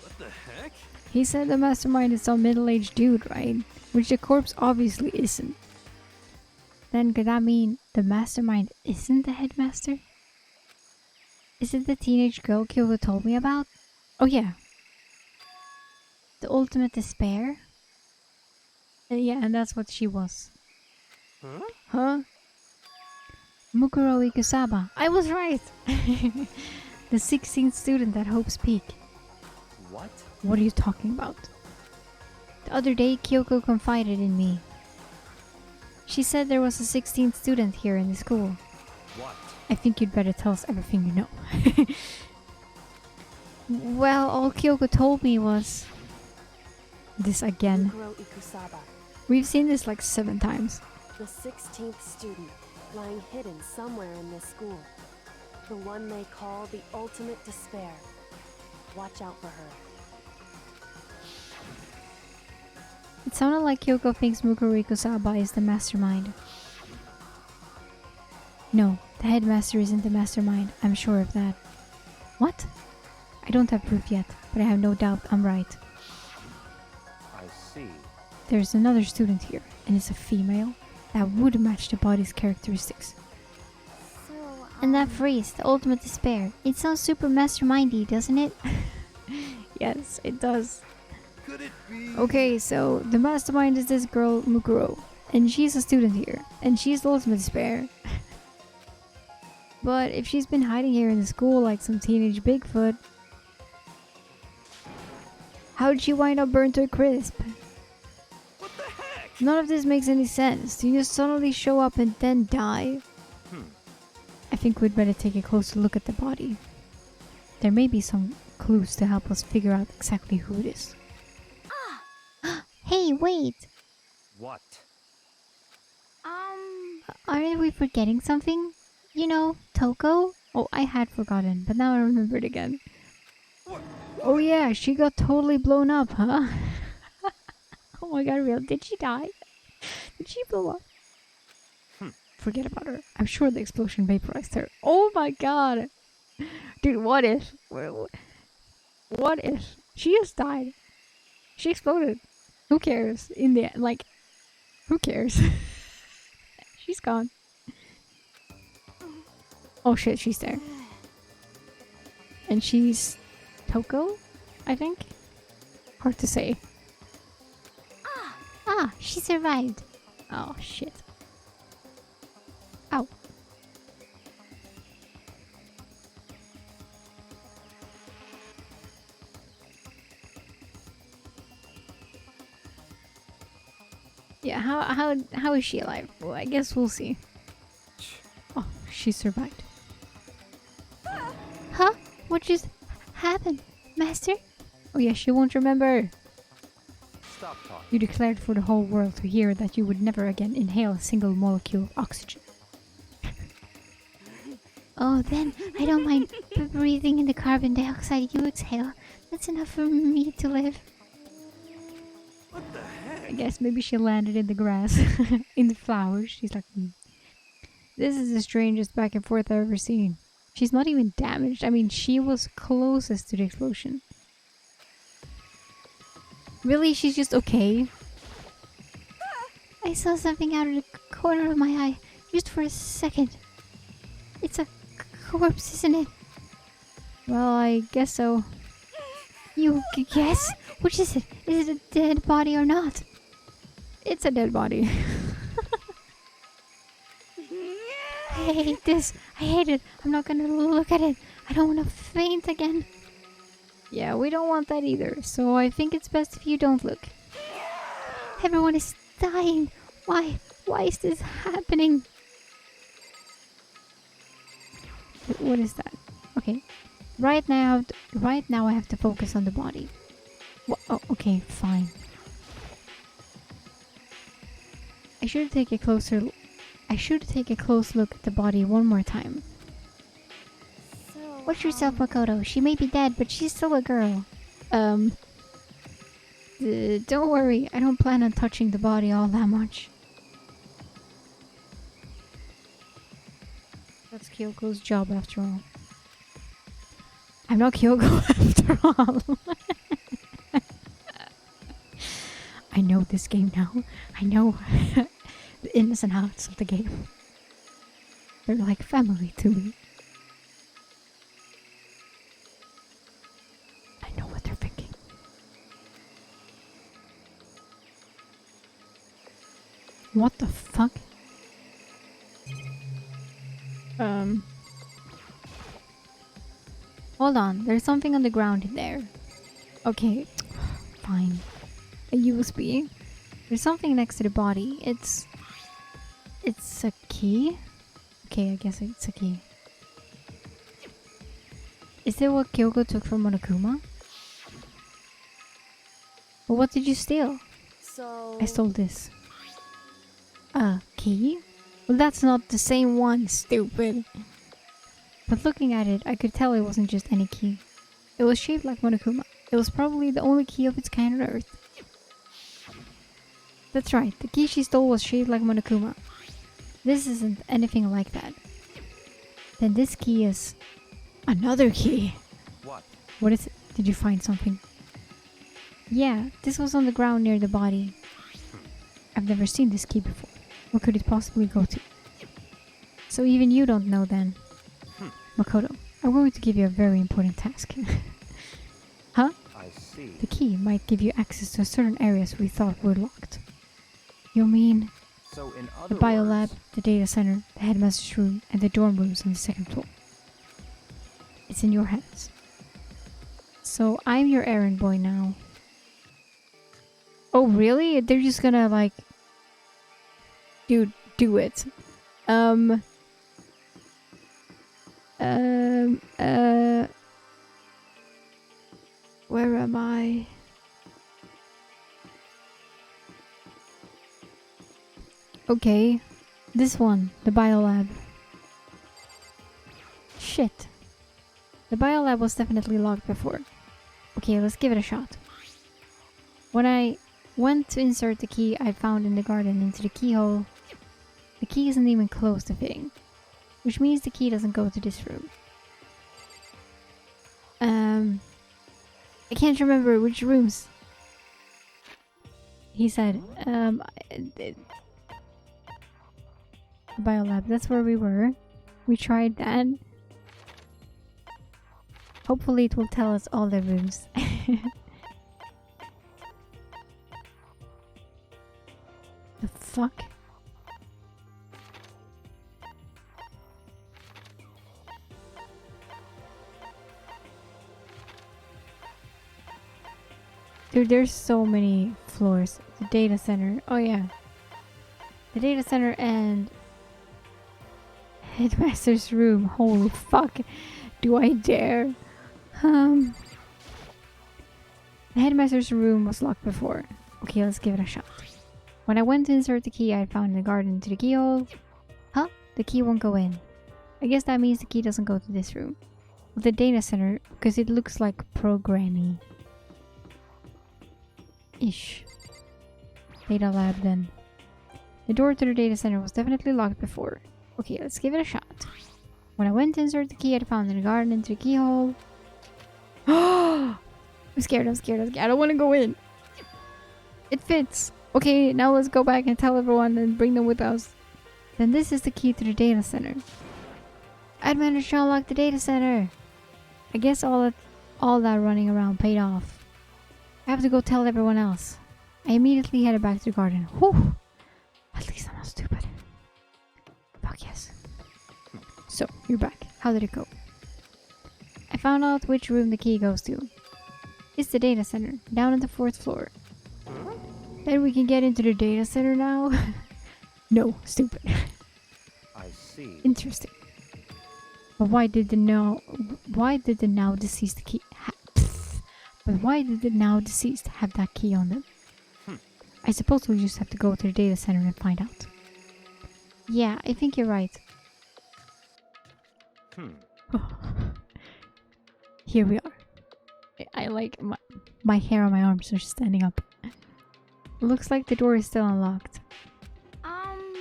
What the heck? He said the mastermind is some middle-aged dude, right? Which the corpse obviously isn't. Then could that mean the mastermind isn't the headmaster? Is it the teenage girl Kyoko told me about? Oh yeah. The ultimate despair? Yeah, and that's what she was. Huh? Huh? Mukuro Ikusaba. I was right! The 16th student at Hope's Peak. what? What are you talking about? The other day, Kyoko confided in me. She said there was a 16th student here in the school. What? I think you'd better tell us everything you know. Well, all Kyoko told me was... This again. Mukuro Ikusaba, We've seen this like 7 times. the 16th student, lying hidden somewhere in this school. The one they call the ultimate despair. Watch out for her. It sounded like Kyoko thinks Mukuro Ikusaba is the mastermind. No, the headmaster isn't the mastermind. I'm sure of that. What? I don't have proof yet, but I have no doubt I'm right. I see. There's another student here, and it's a female. That would match the body's characteristics. So, And that phrase, the ultimate despair, it sounds super mastermindy, doesn't it? Yes, it does. Could it be? Okay, so the mastermind is this girl, Mukuro. And she's a student here. And she's the ultimate despair. But if she's been hiding here in the school like some teenage Bigfoot, how did she wind up burnt to a crisp? What the heck? None of this makes any sense. Do you just suddenly show up and then die? I think we'd better take a closer look at the body. There may be some clues to help us figure out exactly who it is. Hey, wait! What? Aren't we forgetting something? You know, Toko? Oh, I had forgotten, but now I remembered again. Oh yeah, she got totally blown up, huh? Oh my god, real. Did she die? Did she blow up? Forget about her. I'm sure the explosion vaporized her. Oh my god! Dude, what if? What if? She just died. She exploded. Who cares? In the end, like, who cares? She's gone. Oh shit, she's there. And she's Toko, I think? Hard to say. Ah, she survived. Oh shit. Ow. Yeah, how is she alive? Well, I guess we'll see. Oh, she survived. Huh? What just happened, Master? Oh yeah, she won't remember. Stop talking. You declared for the whole world to hear that you would never again inhale a single molecule of oxygen. Oh, then I don't mind breathing in the carbon dioxide you exhale. That's enough for me to live. What the heck? I guess maybe she landed in the grass, in the flowers. She's like, this is the strangest back and forth I've ever seen. She's not even damaged. I mean, she was closest to the explosion. Really? She's just okay? I saw something out of the corner of my eye, just for a second. It's a corpse, isn't it? Well, I guess so. You guess? Which is it? Is it a dead body or not? It's a dead body. I hate this. I hate it. I'm not gonna look at it. I don't want to faint again. Yeah, we don't want that either. So I think it's best if you don't look. Everyone is dying. Why? Why is this happening? What is that? Okay. Right now I have to focus on the body. Oh, okay, fine. I should take a close look at the body one more time. So, Watch yourself, Makoto. She may be dead, but she's still a girl. Don't worry. I don't plan on touching the body all that much. That's Kyoko's job after all. I'm not Kyoko after all. I know this game now. I know the ins and outs of the game. They're like family to me. I know what they're thinking. What the fuck? Hold on, there's something on the ground there. Okay, fine. A USB. There's something next to the body. It's a key? Okay, I guess it's a key. Is that what Kyoko took from Monokuma? Well, what did you steal? So... I stole this. A key? Well, that's not the same one, stupid. But looking at it, I could tell it wasn't just any key. It was shaped like Monokuma. It was probably the only key of its kind on Earth. That's right, the key she stole was shaped like Monokuma. This isn't anything like that. Then this key is... another key! What? What is it? Did you find something? Yeah, this was on the ground near the body. I've never seen this key before. Where could it possibly go to? So even you don't know then? Makoto, I'm going to give you a very important task. Huh? I see. The key might give you access to certain areas we thought were locked. You mean... So in The other biolab, words, the data center, the headmaster's room, and the dorm rooms on the second floor. It's in your hands. So I'm your errand boy now. Oh really? They're just gonna like... Dude, do it. Um... Where am I? Okay. This one, the biolab. Shit. The biolab was definitely locked before. Okay, let's give it a shot. When I went to insert the key I found in the garden into the keyhole, the key isn't even close to fitting, which means the key doesn't go to this room. I can't remember which rooms. He said, biolab, that's where we were. We tried that. Hopefully it will tell us all the rooms. The fuck? Dude, there's so many floors. The data center. Oh yeah. The data center and headmaster's room. Holy fuck. Do I dare? The headmaster's room was locked before. Okay, let's give it a shot. When I went to insert the key I found in the garden into the keyhole... Huh? The key won't go in. I guess that means the key doesn't go to this room. The data center, because it looks like programmy. Ish. Data lab then. The door to the data center was definitely locked before. Okay, let's give it a shot. When I went to insert the key I found in the garden into the keyhole... I'm scared. I don't want to go in. It fits. Okay, now let's go back and tell everyone and bring them with us. Then this is the key to the data center. I'd managed to unlock the data center. I guess all that running around paid off. I have to go tell everyone else. I immediately headed back to the garden. Whew. At least I'm not stupid. Fuck yes. So, you're back. How did it go? I found out which room the key goes to. It's the data center, down on the 4th floor. Then we can get into the data center now? No, stupid. I see. Interesting. But why did the now deceased key But why did the now deceased have that key on them? I suppose we just have to go to the data center and find out. Yeah, I think you're right. Here we are. I like my hair on my arms are standing up. Looks like the door is still unlocked.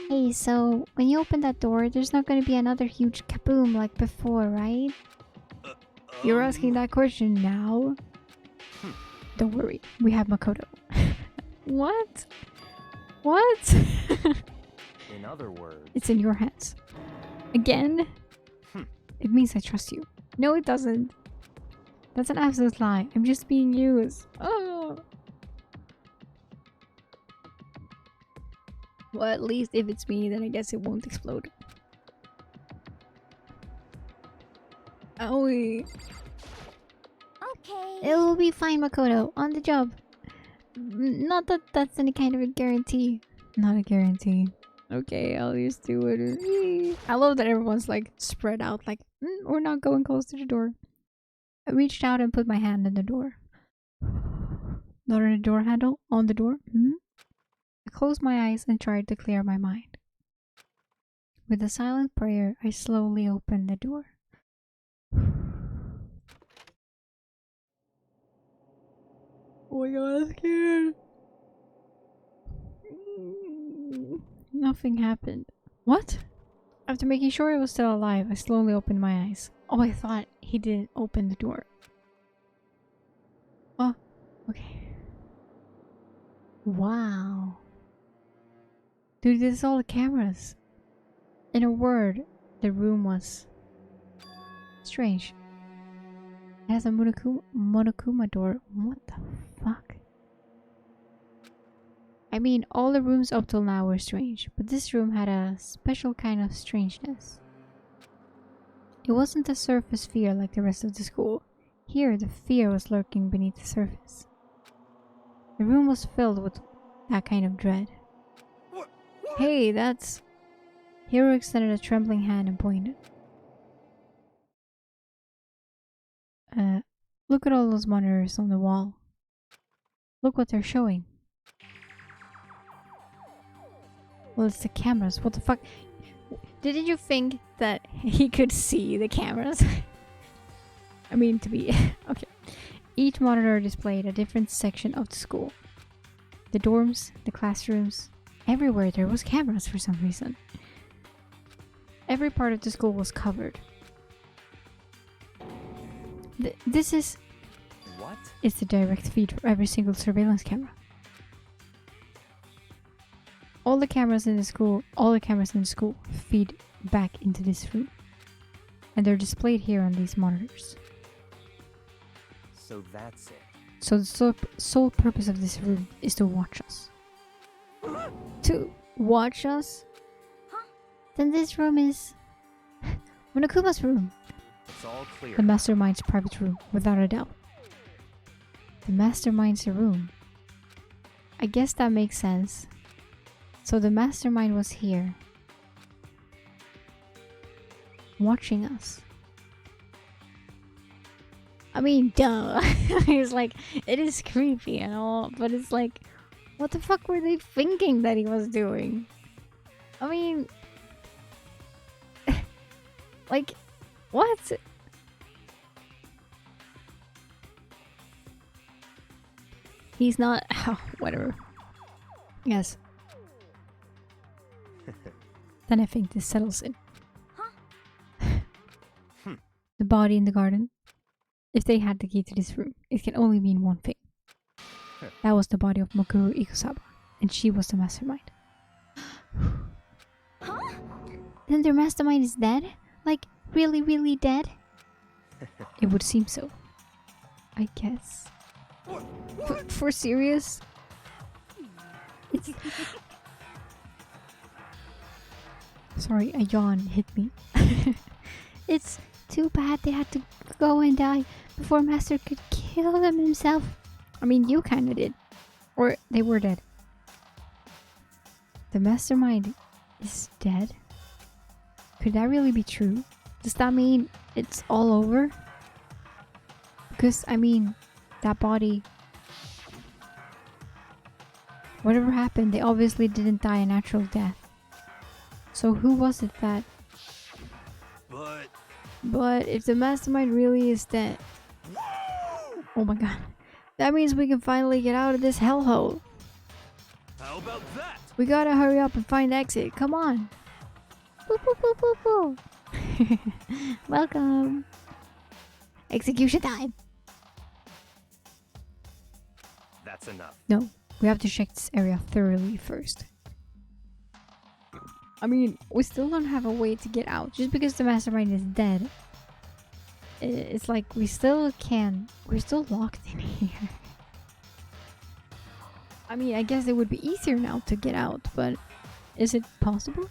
Hey, so when you open that door, there's not going to be another huge kaboom like before, right? You're asking that question now? Don't worry, we have Makoto. What? What? In other words, It's in your hands. Again? It means I trust you. No, it doesn't. That's an absolute lie. I'm just being used. Oh. Well, at least if it's me, then I guess it won't explode. Owie. Okay. It will be fine, Makoto. On the job. Not that that's any kind of a guarantee. Not a guarantee. Okay, I'll just do it. I love that everyone's like spread out, like, we're not going close to the door. I reached out and put my hand on the door. Not on the door handle, on the door. I closed my eyes and tried to clear my mind. With a silent prayer, I slowly opened the door. Oh my god, I'm scared. Nothing happened. What? After making sure I was still alive, I slowly opened my eyes. Oh, I thought he didn't open the door. Oh, okay. Wow. Dude, this is all the cameras. In a word, the room was strange. It has a Monokuma door. What the fuck? I mean, all the rooms up till now were strange, but this room had a special kind of strangeness. It wasn't a surface fear like the rest of the school. Here, the fear was lurking beneath the surface. The room was filled with that kind of dread. What? Hey, that's... Hiro extended a trembling hand and pointed. Look at all those monitors on the wall. Look what they're showing. Well, it's the cameras. What the fuck? Didn't you think that he could see the cameras? I mean, to be... okay. Each monitor displayed a different section of the school. The dorms, the classrooms, everywhere there was cameras for some reason. Every part of the school was covered. This is... What? It's the direct feed for every single surveillance camera. All the cameras in the school feed back into this room. And they're displayed here on these monitors. So that's it. So the sole purpose of this room is to watch us. To watch us? Then this room is... Monokuma's room. It's all clear. The mastermind's private room, without a doubt. The mastermind's room. I guess that makes sense. So the mastermind was here. Watching us. I mean, duh. It's like, it is creepy and all, but it's like, what the fuck were they thinking that he was doing? I mean... like, what? He's not... oh, whatever. Yes. Then I think this settles it. The body in the garden. If they had the key to this room, it can only mean one thing. That was the body of Mokuro Ikosaba, and she was the mastermind. Then their mastermind is dead? Like, really, really dead? It would seem so. I guess. For serious? It's... Sorry, a yawn hit me. It's too bad they had to go and die before Master could kill them himself. I mean, you kinda did. Or they were dead. The mastermind is dead? Could that really be true? Does that mean it's all over? Because, I mean, that body... whatever happened, they obviously didn't die a natural death. So who was it that... But if the mastermind really is dead... oh my god. That means we can finally get out of this hellhole. How about that? We gotta hurry up and find the exit. Come on. Boop, boop, boop, boop, boop. Welcome. Execution time. That's enough. No, we have to check this area thoroughly first. I mean, we still don't have a way to get out. Just because the mastermind is dead, it's like we still can. We're still locked in here. I mean, I guess it would be easier now to get out, but is it possible?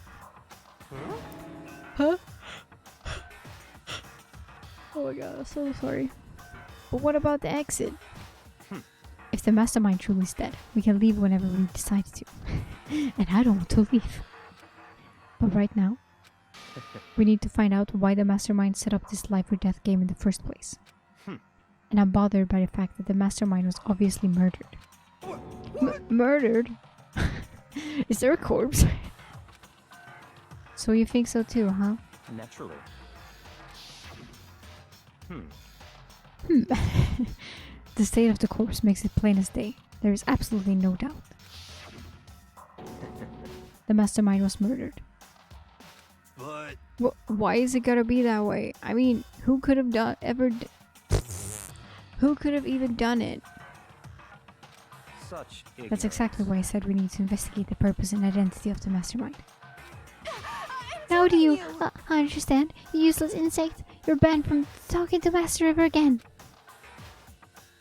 Huh? Oh my god, I'm so sorry. But what about the exit? If the mastermind truly is dead, we can leave whenever we decide to. And I don't want to leave. But right now, we need to find out why the mastermind set up this life or death game in the first place. And I'm bothered by the fact that the mastermind was obviously murdered. Murdered? Is there a corpse? So you think so too, huh? Naturally. The state of the corpse makes it plain as day. There is absolutely no doubt. The mastermind was murdered. But... why is it gotta be that way? I mean, who could have who could have even done it? Such ignorance. That's exactly why I said we need to investigate the purpose and identity of the mastermind. Now do you understand? You useless insect. You're banned from talking to Master ever again.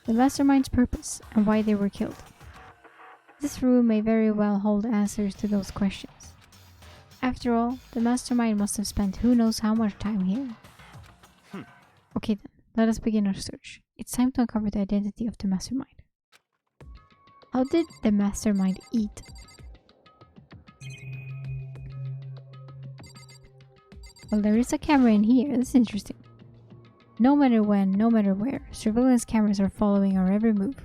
The mastermind's purpose and why they were killed. This room may very well hold answers to those questions. After all, the mastermind must have spent who knows how much time here. Okay then, let us begin our search. It's time to uncover the identity of the mastermind. How did the mastermind eat? Well, there is a camera in here. That's interesting. No matter when, no matter where, surveillance cameras are following our every move.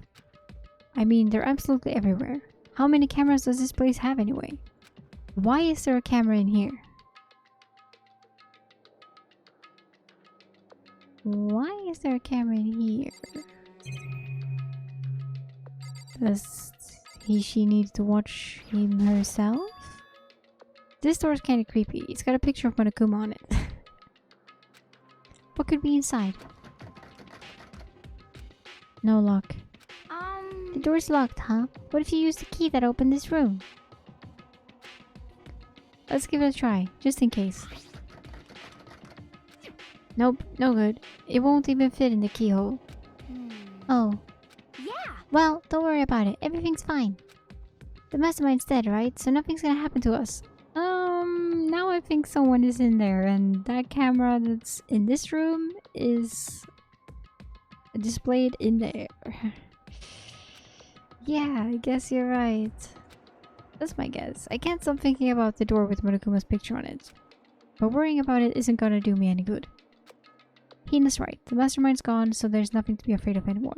I mean, they're absolutely everywhere. How many cameras does this place have anyway? Why is there a camera in here? Why is there a camera in here? Does she need to watch him herself? This door is kind of creepy. It's got a picture of Monokuma on it. What could be inside? No lock. The door's locked, huh? What if you use the key that opened this room? Let's give it a try, just in case. Nope, no good. It won't even fit in the keyhole. Oh. Yeah. Well, don't worry about it. Everything's fine. The mastermind's dead, right? So nothing's gonna happen to us. Now I think someone is in there, and that camera that's in this room is displayed in there. Yeah, I guess you're right. That's my guess. I can't stop thinking about the door with Monokuma's picture on it. But worrying about it isn't gonna do me any good. Hina's right. The mastermind's gone, so there's nothing to be afraid of anymore.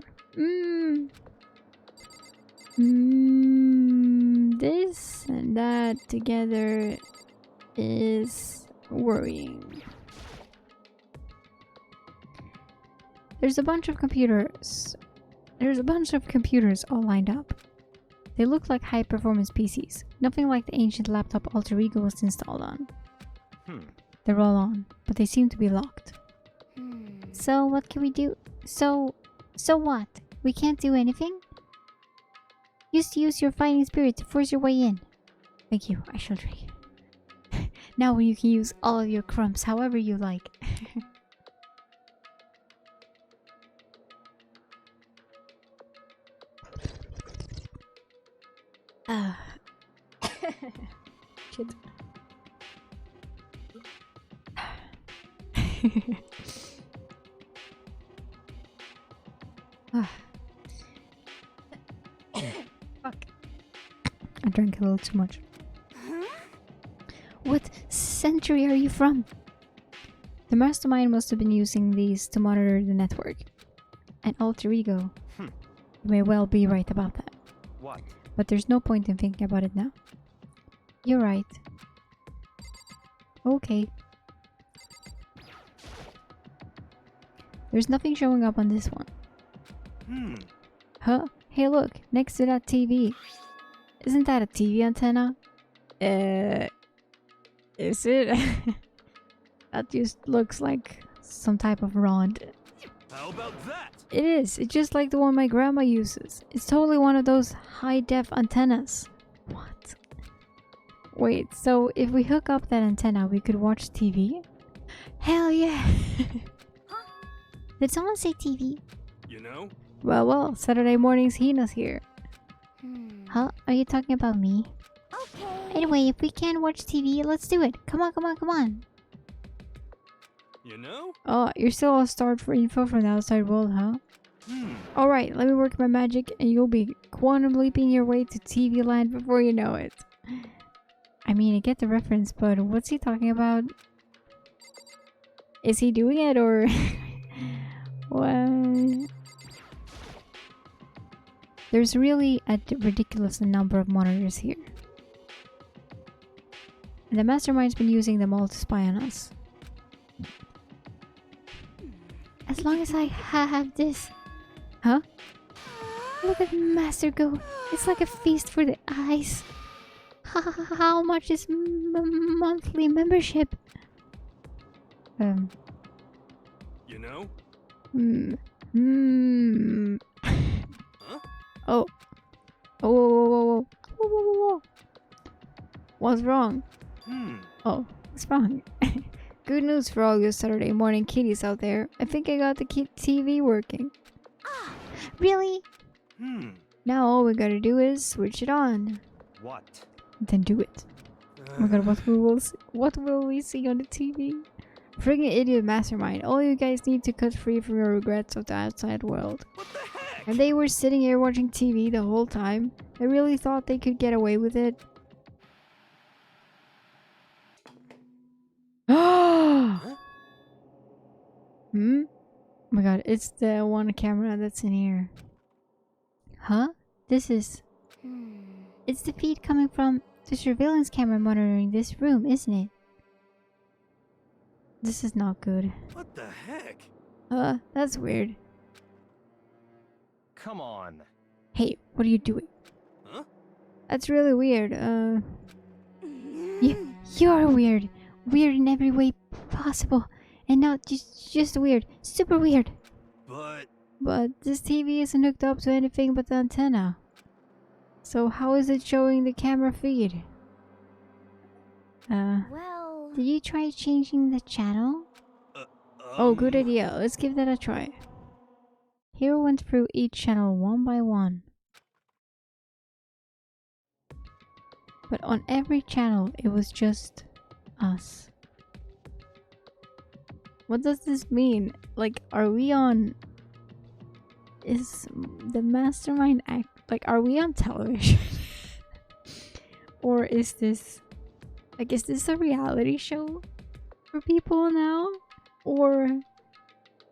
This and that together is worrying. There's a bunch of computers all lined up. They look like high-performance PCs. Nothing like the ancient laptop Alter Ego was installed on. They're all on, but they seem to be locked. So what can we do? So what? We can't do anything? Use your fighting spirit to force your way in. Thank you, I shall drink. Now you can use all of your crumbs however you like. Shit. Fuck. I drank a little too much. What century are you from? The mastermind must have been using these to monitor the network. An alter ego. You may well be right about that. What? But there's no point in thinking about it now. You're right. Okay. There's nothing showing up on this one. Huh? Hey look, next to that TV. Isn't that a TV antenna? Is it? That just looks like some type of rod. How about that? It is. It's just like the one my grandma uses. It's totally one of those high-def antennas. What? Wait, so if we hook up that antenna, we could watch TV? Hell yeah! Did someone say TV? You know? Well, Saturday mornings Hina's here. Huh? Are you talking about me? Okay. Anyway, if we can watch TV, let's do it. Come on. You know? Oh, you're still all starved for info from the outside world, huh? Alright, let me work my magic and you'll be quantum leaping your way to TV land before you know it. I mean, I get the reference, but what's he talking about? Is he doing it or... What? There's really a ridiculous number of monitors here. And the mastermind's been using them all to spy on us. As long as I have this... Huh? Look at Master go. It's like a feast for the eyes. How much is monthly membership? You know? Huh? Oh. Whoa. What's wrong? Oh, what's wrong? Good news for all you Saturday morning kiddies out there. I think I got the TV working. Really? Now all we gotta do is switch it on. What? Then do it. Oh my god, what will we see on the TV? Friggin' idiot mastermind. All you guys need to cut free from your regrets of the outside world. What the heck? And they were sitting here watching TV the whole time. They really thought they could get away with it. Hmm? Oh my god, it's the one camera that's in here. Huh? This is... It's the feed coming from the surveillance camera monitoring this room, isn't it? This is not good. What the heck? That's weird. Come on. Hey, what are you doing? Huh? That's really weird. You're weird. Weird in every way possible. And not just weird. Super weird. But this TV isn't hooked up to anything but the antenna. So how is it showing the camera feed? Well... Did you try changing the channel? Oh, good idea. Let's give that a try. Hero went through each channel one by one. But on every channel, it was just us. What does this mean? Like, are we on... Is the mastermind act... Like, are we on television? Or is this... Like, is this a reality show for people now? Or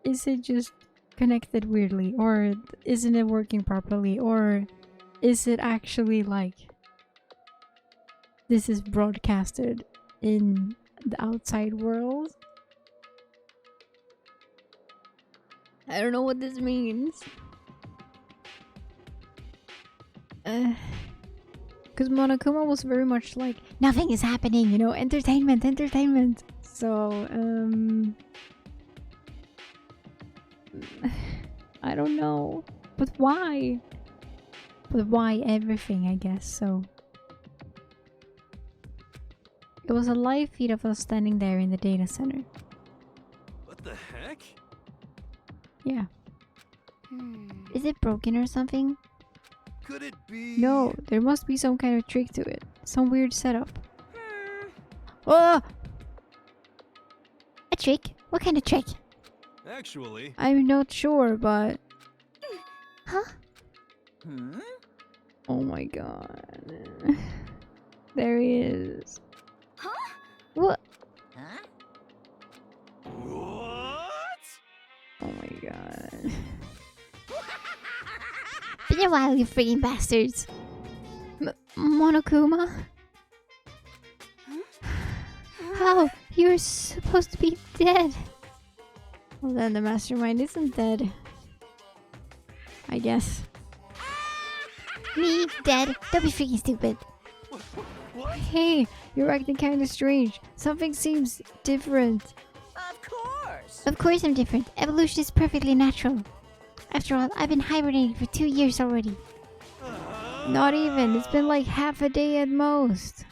is it just connected weirdly? Or isn't it working properly? Or is it actually like... This is broadcasted in the outside world? I don't know what this means. Because Monokuma was very much like, nothing is happening, you know, entertainment. So, I don't know. But why? But why everything, I guess, so. It was a live feed of us standing there in the data center. What the heck? Yeah. Is it broken or something? Could it be? No, there must be some kind of trick to it. Some weird setup. Oh! A trick? What kind of trick? Actually... I'm not sure, but... Huh? Oh my god. There he is. Huh? What? What? Oh my god. Been a while, you freaking bastards. Monokuma? How? You're supposed to be dead. Well then the mastermind isn't dead. I guess. Me? Dead? Don't be freaking stupid. What? Hey, you're acting kinda strange. Something seems different. Of course! Of course I'm different. Evolution is perfectly natural. After all, I've been hibernating for 2 years already. Not even. It's been like half a day at most.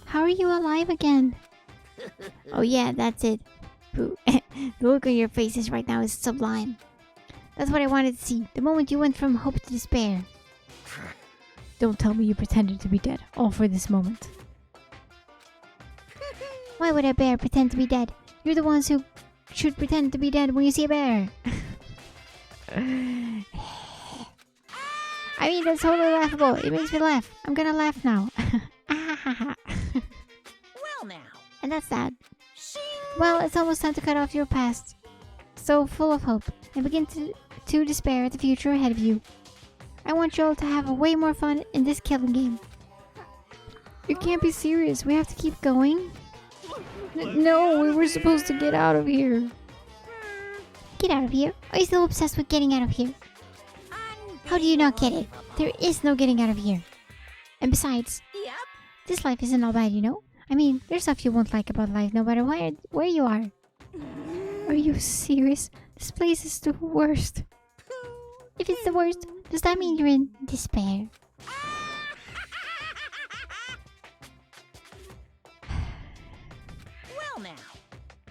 How are you alive again? Oh yeah, that's it. Boo. The look on your faces right now is sublime. That's what I wanted to see. The moment you went from hope to despair. Don't tell me you pretended to be dead, all for this moment. Why would a bear pretend to be dead? You're the ones who should pretend to be dead when you see a bear. I mean, that's totally laughable. It makes me laugh. I'm gonna laugh now. Well now. And that's that. Well, it's almost time to cut off your past. So full of hope and begin to despair at the future ahead of you. I want you all to have way more fun in this killing game. You can't be serious. We have to keep going. No, we were supposed to get out of here. Get out of here? Are you still obsessed with getting out of here? How do you not get it? There is no getting out of here. And besides, this life isn't all bad, you know? I mean, there's stuff you won't like about life no matter where you are. Are you serious? This place is the worst. If it's the worst, does that mean you're in despair? Well now.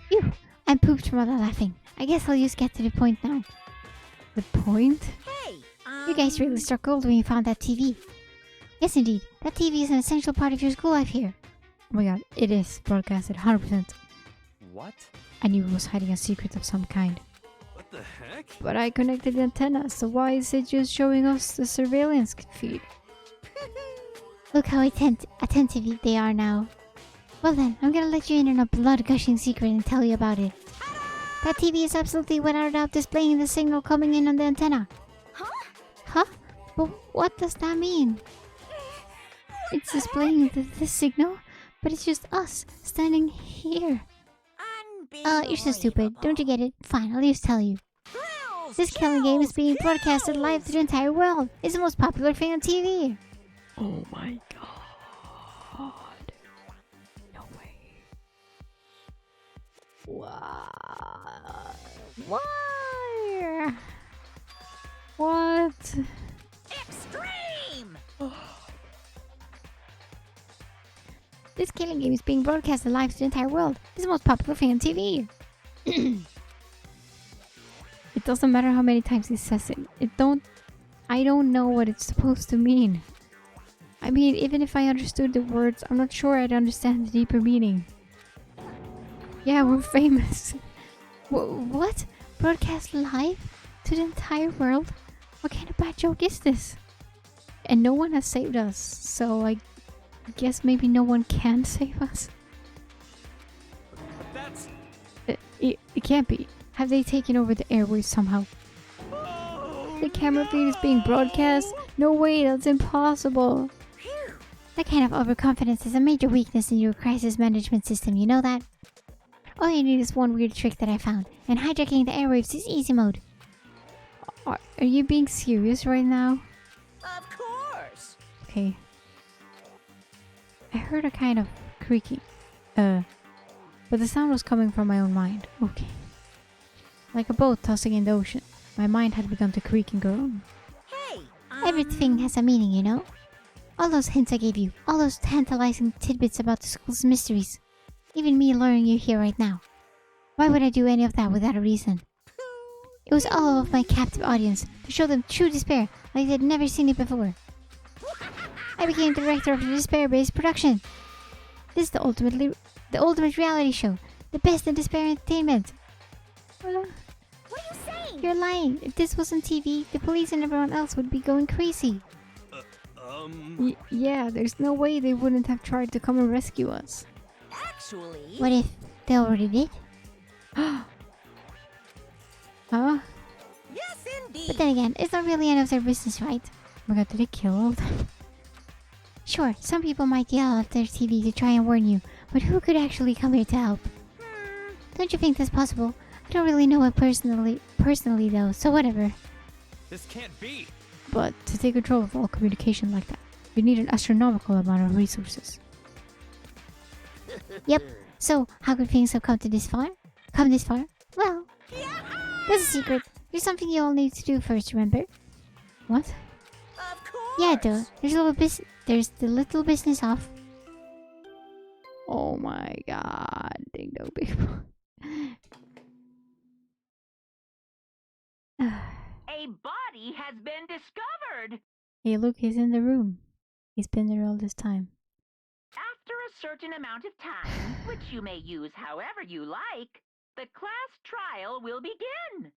Phew, I'm pooped from all the laughing. I guess I'll just get to the point now. The point? Hey, You guys really struck gold when you found that TV. Yes, indeed. That TV is an essential part of your school life here. Oh my god, it is broadcasted 100%. What? I knew it was hiding a secret of some kind. What the heck? But I connected the antenna, so why is it just showing us the surveillance feed? Look how attentive they are now. Well then, I'm gonna let you in on a blood-gushing secret and tell you about it. That TV is absolutely without a doubt displaying the signal coming in on the antenna. Huh? Huh? But what does that mean? It's displaying the signal, but it's just us standing here. You're so stupid. Don't you get it? Fine, I'll just tell you. This killing game is being broadcasted live to the entire world. It's the most popular thing on TV. Oh my god. No way. Why? What? Extreme! This killing game is being broadcasted live to the entire world. It's the most popular thing on TV. It doesn't matter how many times he says it. I don't know what it's supposed to mean. I mean, even if I understood the words, I'm not sure I'd understand the deeper meaning. Yeah, we're famous. What? Broadcast live to the entire world? What kind of bad joke is this? And no one has saved us, so I guess maybe no one can save us. But that's... It can't be. Have they taken over the airwaves somehow? The camera feed is being broadcast? No way, that's impossible. That kind of overconfidence is a major weakness in your crisis management system, you know that? All you need is one weird trick that I found, and hijacking the airwaves is easy mode. Are you being serious right now? Of course! Okay. I heard a kind of creaking. But the sound was coming from my own mind. Okay. Like a boat tossing in the ocean. My mind had begun to creak and groan. Hey! Everything has a meaning, you know? All those hints I gave you, all those tantalizing tidbits about the school's mysteries. Even me luring you here right now. Why would I do any of that without a reason? It was all of my captive audience, to show them true despair, like they'd never seen it before. I became director of the despair-based production. This is the ultimate reality show, the best in despair entertainment. What are you saying? You're lying. If this wasn't TV, the police and everyone else would be going crazy. Yeah, there's no way they wouldn't have tried to come and rescue us. Actually... What if they already did? Huh? Yes, indeed! But then again, it's not really any of their business, right? Oh my god, did they kill all of them? Sure, some people might yell at their TV to try and warn you, but who could actually come here to help? Don't you think that's possible? I don't really know it personally though, so whatever. This can't be! But to take control of all communication like that, you need an astronomical amount of resources. Yep, so how could things have come this far? Well, there's a secret. There's something you all need to do first, remember? What? Of course! Yeah, duh. There's the little business of... Oh my god, ding dong people. A body has been discovered! Hey look, he's in the room. He's been there all this time. After a certain amount of time, which you may use however you like, the class trial will begin.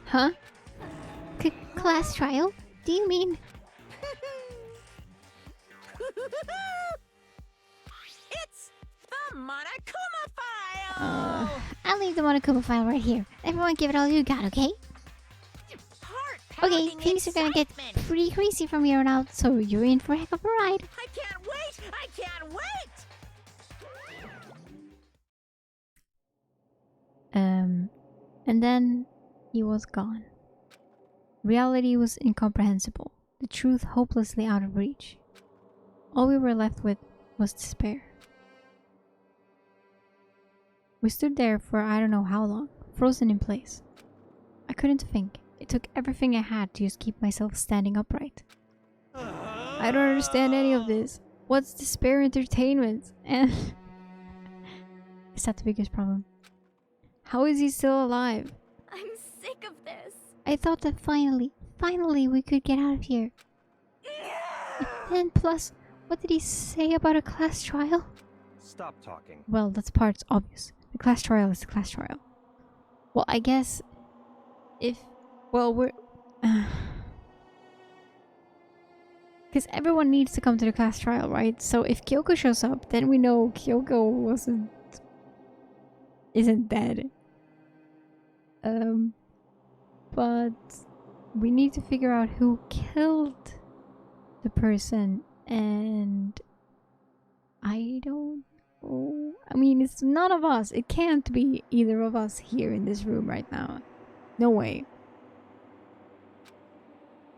Huh? Class trial? Do you mean... It's the Monokuma file! I'll leave the Monokuma file right here. Everyone give it all you got, okay? Okay, things are gonna get pretty crazy from here on out, so you're in for a heck of a ride. I can't wait! I can't wait! And then he was gone. Reality was incomprehensible, the truth hopelessly out of reach. All we were left with was despair. We stood there for I don't know how long, frozen in place. I couldn't think. It took everything I had to just keep myself standing upright. I don't understand any of this. What's despair entertainment? And is that the biggest problem? How is he still alive? I'm sick I thought that finally we could get out of here. And plus, what did he say about a class trial? Stop talking. Well, that's part's obvious. The class trial is the class trial. Well, I guess if... Well, we're... Because everyone needs to come to the class trial, right? So if Kyoko shows up, then we know Kyoko isn't dead. But we need to figure out who killed the person, and I don't know. I mean, it's none of us. It can't be either of us here in this room right now. No way.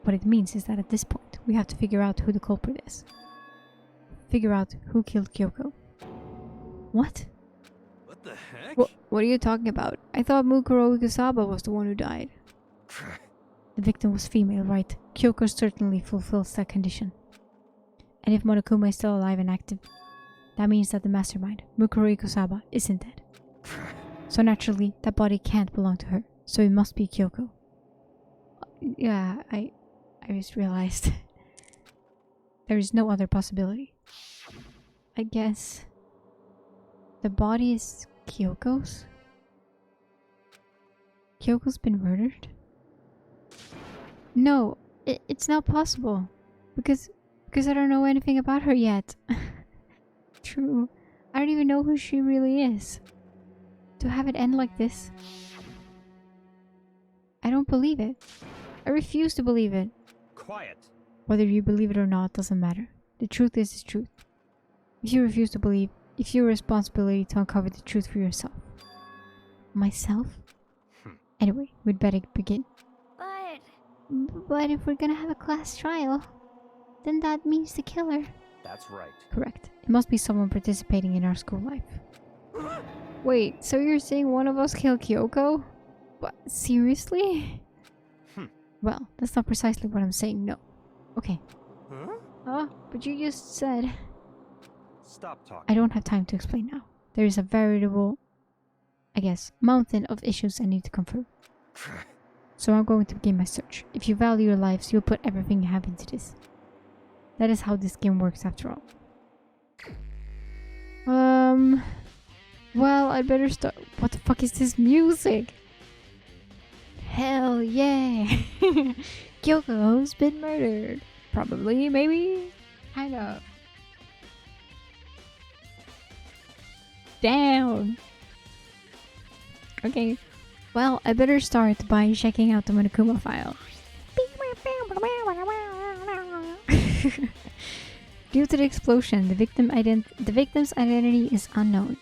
What it means is that at this point, we have to figure out who the culprit is. Figure out who killed Kyoko. What? What the heck? What are you talking about? I thought Mukuro Ikusaba was the one who died. The victim was female, right? Kyoko certainly fulfills that condition. And if Monokuma is still alive and active, that means that the mastermind, Mukuro Ikusaba, isn't dead. So naturally, that body can't belong to her. So it must be Kyoko. Yeah, I just realized there is no other possibility. I guess the body is Kyoko's? Kyoko's been murdered? No, it's not possible. Because I don't know anything about her yet. True. I don't even know who she really is. To have it end like this? I don't believe it. I refuse to believe it. Quiet. Whether you believe it or not doesn't matter. The truth is the truth. If you refuse to believe, it's your responsibility to uncover the truth for yourself. Myself? Anyway, we'd better begin. But if we're gonna have a class trial, then that means the killer. That's right. Correct. It must be someone participating in our school life. Wait, so you're saying one of us killed Kyoko? What? Seriously? Well, that's not precisely what I'm saying, no. Okay. Huh? Oh, but you just said... Stop talking. I don't have time to explain now. There is a veritable, I guess, mountain of issues I need to confirm. So I'm going to begin my search. If you value your lives, you'll put everything you have into this. That is how this game works after all. Well, I'd better start. What the fuck is this music? Hell yeah! Kyoko's been murdered. Probably, maybe? Kind of. Damn! Okay. Well, I better start by checking out the Monokuma file. Due to the explosion, the victim's identity is unknown.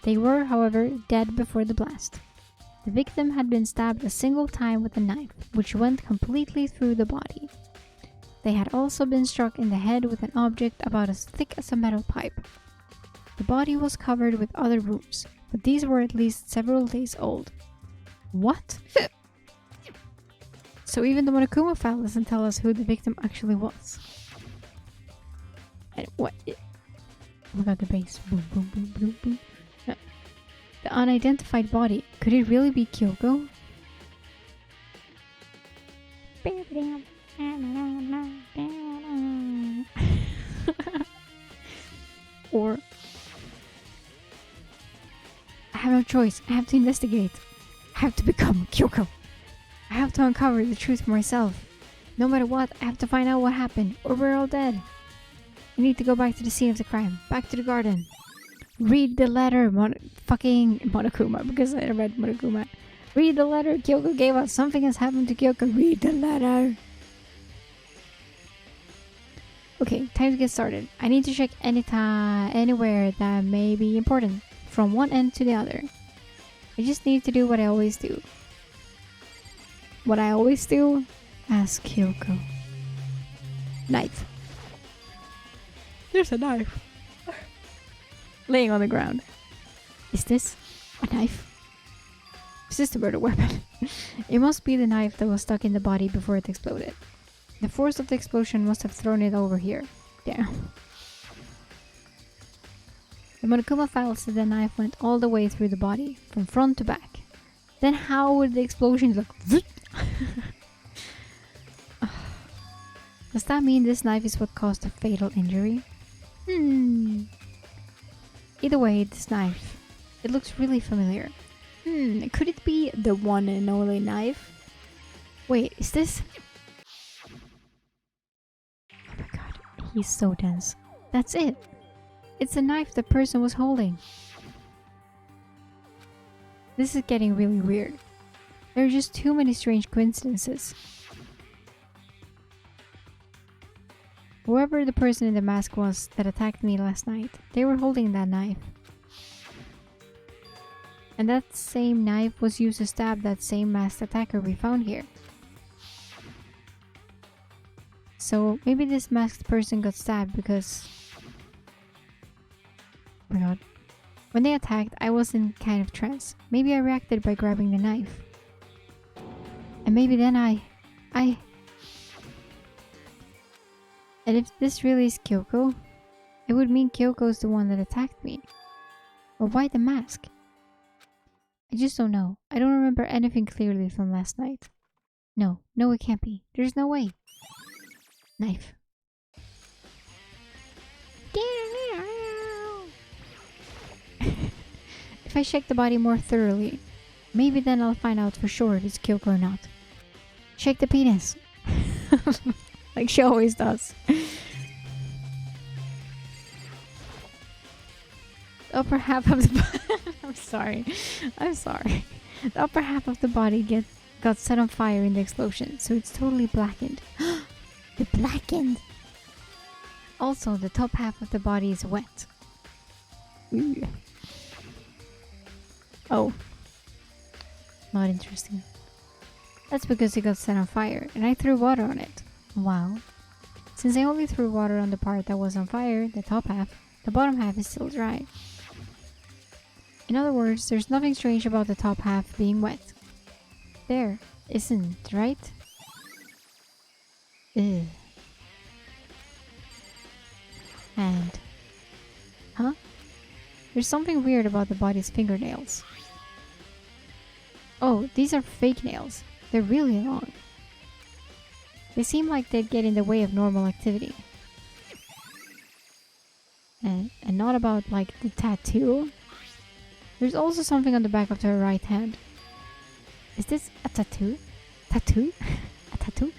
They were, however, dead before the blast. The victim had been stabbed a single time with a knife, which went completely through the body. They had also been struck in the head with an object about as thick as a metal pipe. The body was covered with other wounds, but these were at least several days old. What? So even the Monokuma file doesn't tell us who the victim actually was. And what? Oh my god, the bass. Boom, boom, boom, boom, boom. The unidentified body. Could it really be Kyoko? Or... I have no choice. I have to investigate. I have to become Kyoko. I have to uncover the truth for myself. No matter what, I have to find out what happened, or we're all dead. I need to go back to the scene of the crime. Back to the garden. Read the letter, fucking Monokuma, because I read Monokuma. Read the letter Kyoko gave us. Something has happened to Kyoko. Read the letter. Okay, time to get started. I need to check anywhere that may be important, from one end to the other. I just need to do what I always do. What I always do? Ask Kyoko. Knife. There's a knife. Laying on the ground. Is this a knife? Is this the murder weapon? It must be the knife that was stuck in the body before it exploded. The force of the explosion must have thrown it over here. Damn. The Monokuma file said the knife went all the way through the body, from front to back. Then how would the explosion look? Does that mean this knife is what caused the fatal injury? Either way, this knife. It looks really familiar. Could it be the one and only knife? Wait, is this... Oh my god, he's so dense. That's it! It's the knife the person was holding. This is getting really weird. There are just too many strange coincidences. Whoever the person in the mask was that attacked me last night, they were holding that knife. And that same knife was used to stab that same masked attacker we found here. So maybe this masked person got stabbed because... Oh my god. When they attacked, I was in kind of trance. Maybe I reacted by grabbing the knife. And maybe then I... And if this really is Kyoko, it would mean Kyoko is the one that attacked me. But why the mask? I just don't know. I don't remember anything clearly from last night. No, it can't be. There's no way. Knife. If I check the body more thoroughly, maybe then I'll find out for sure if it's Kyoko or not. Check the penis. Like she always does. The upper half of the I'm sorry. The upper half of the body got set on fire in the explosion, so it's totally blackened. The blackened. Also, the top half of the body is wet. Ooh. Oh. Not interesting. That's because it got set on fire, and I threw water on it. Wow. Since I only threw water on the part that was on fire, the top half, the bottom half is still dry. In other words, there's nothing strange about the top half being wet. There isn't, right? Ugh. And... Huh? There's something weird about the body's fingernails. Oh, these are fake nails. They're really long. They seem like they'd get in the way of normal activity. And not about, like, the tattoo. There's also something on the back of her right hand. Is this a tattoo? Tattoo? A tattoo?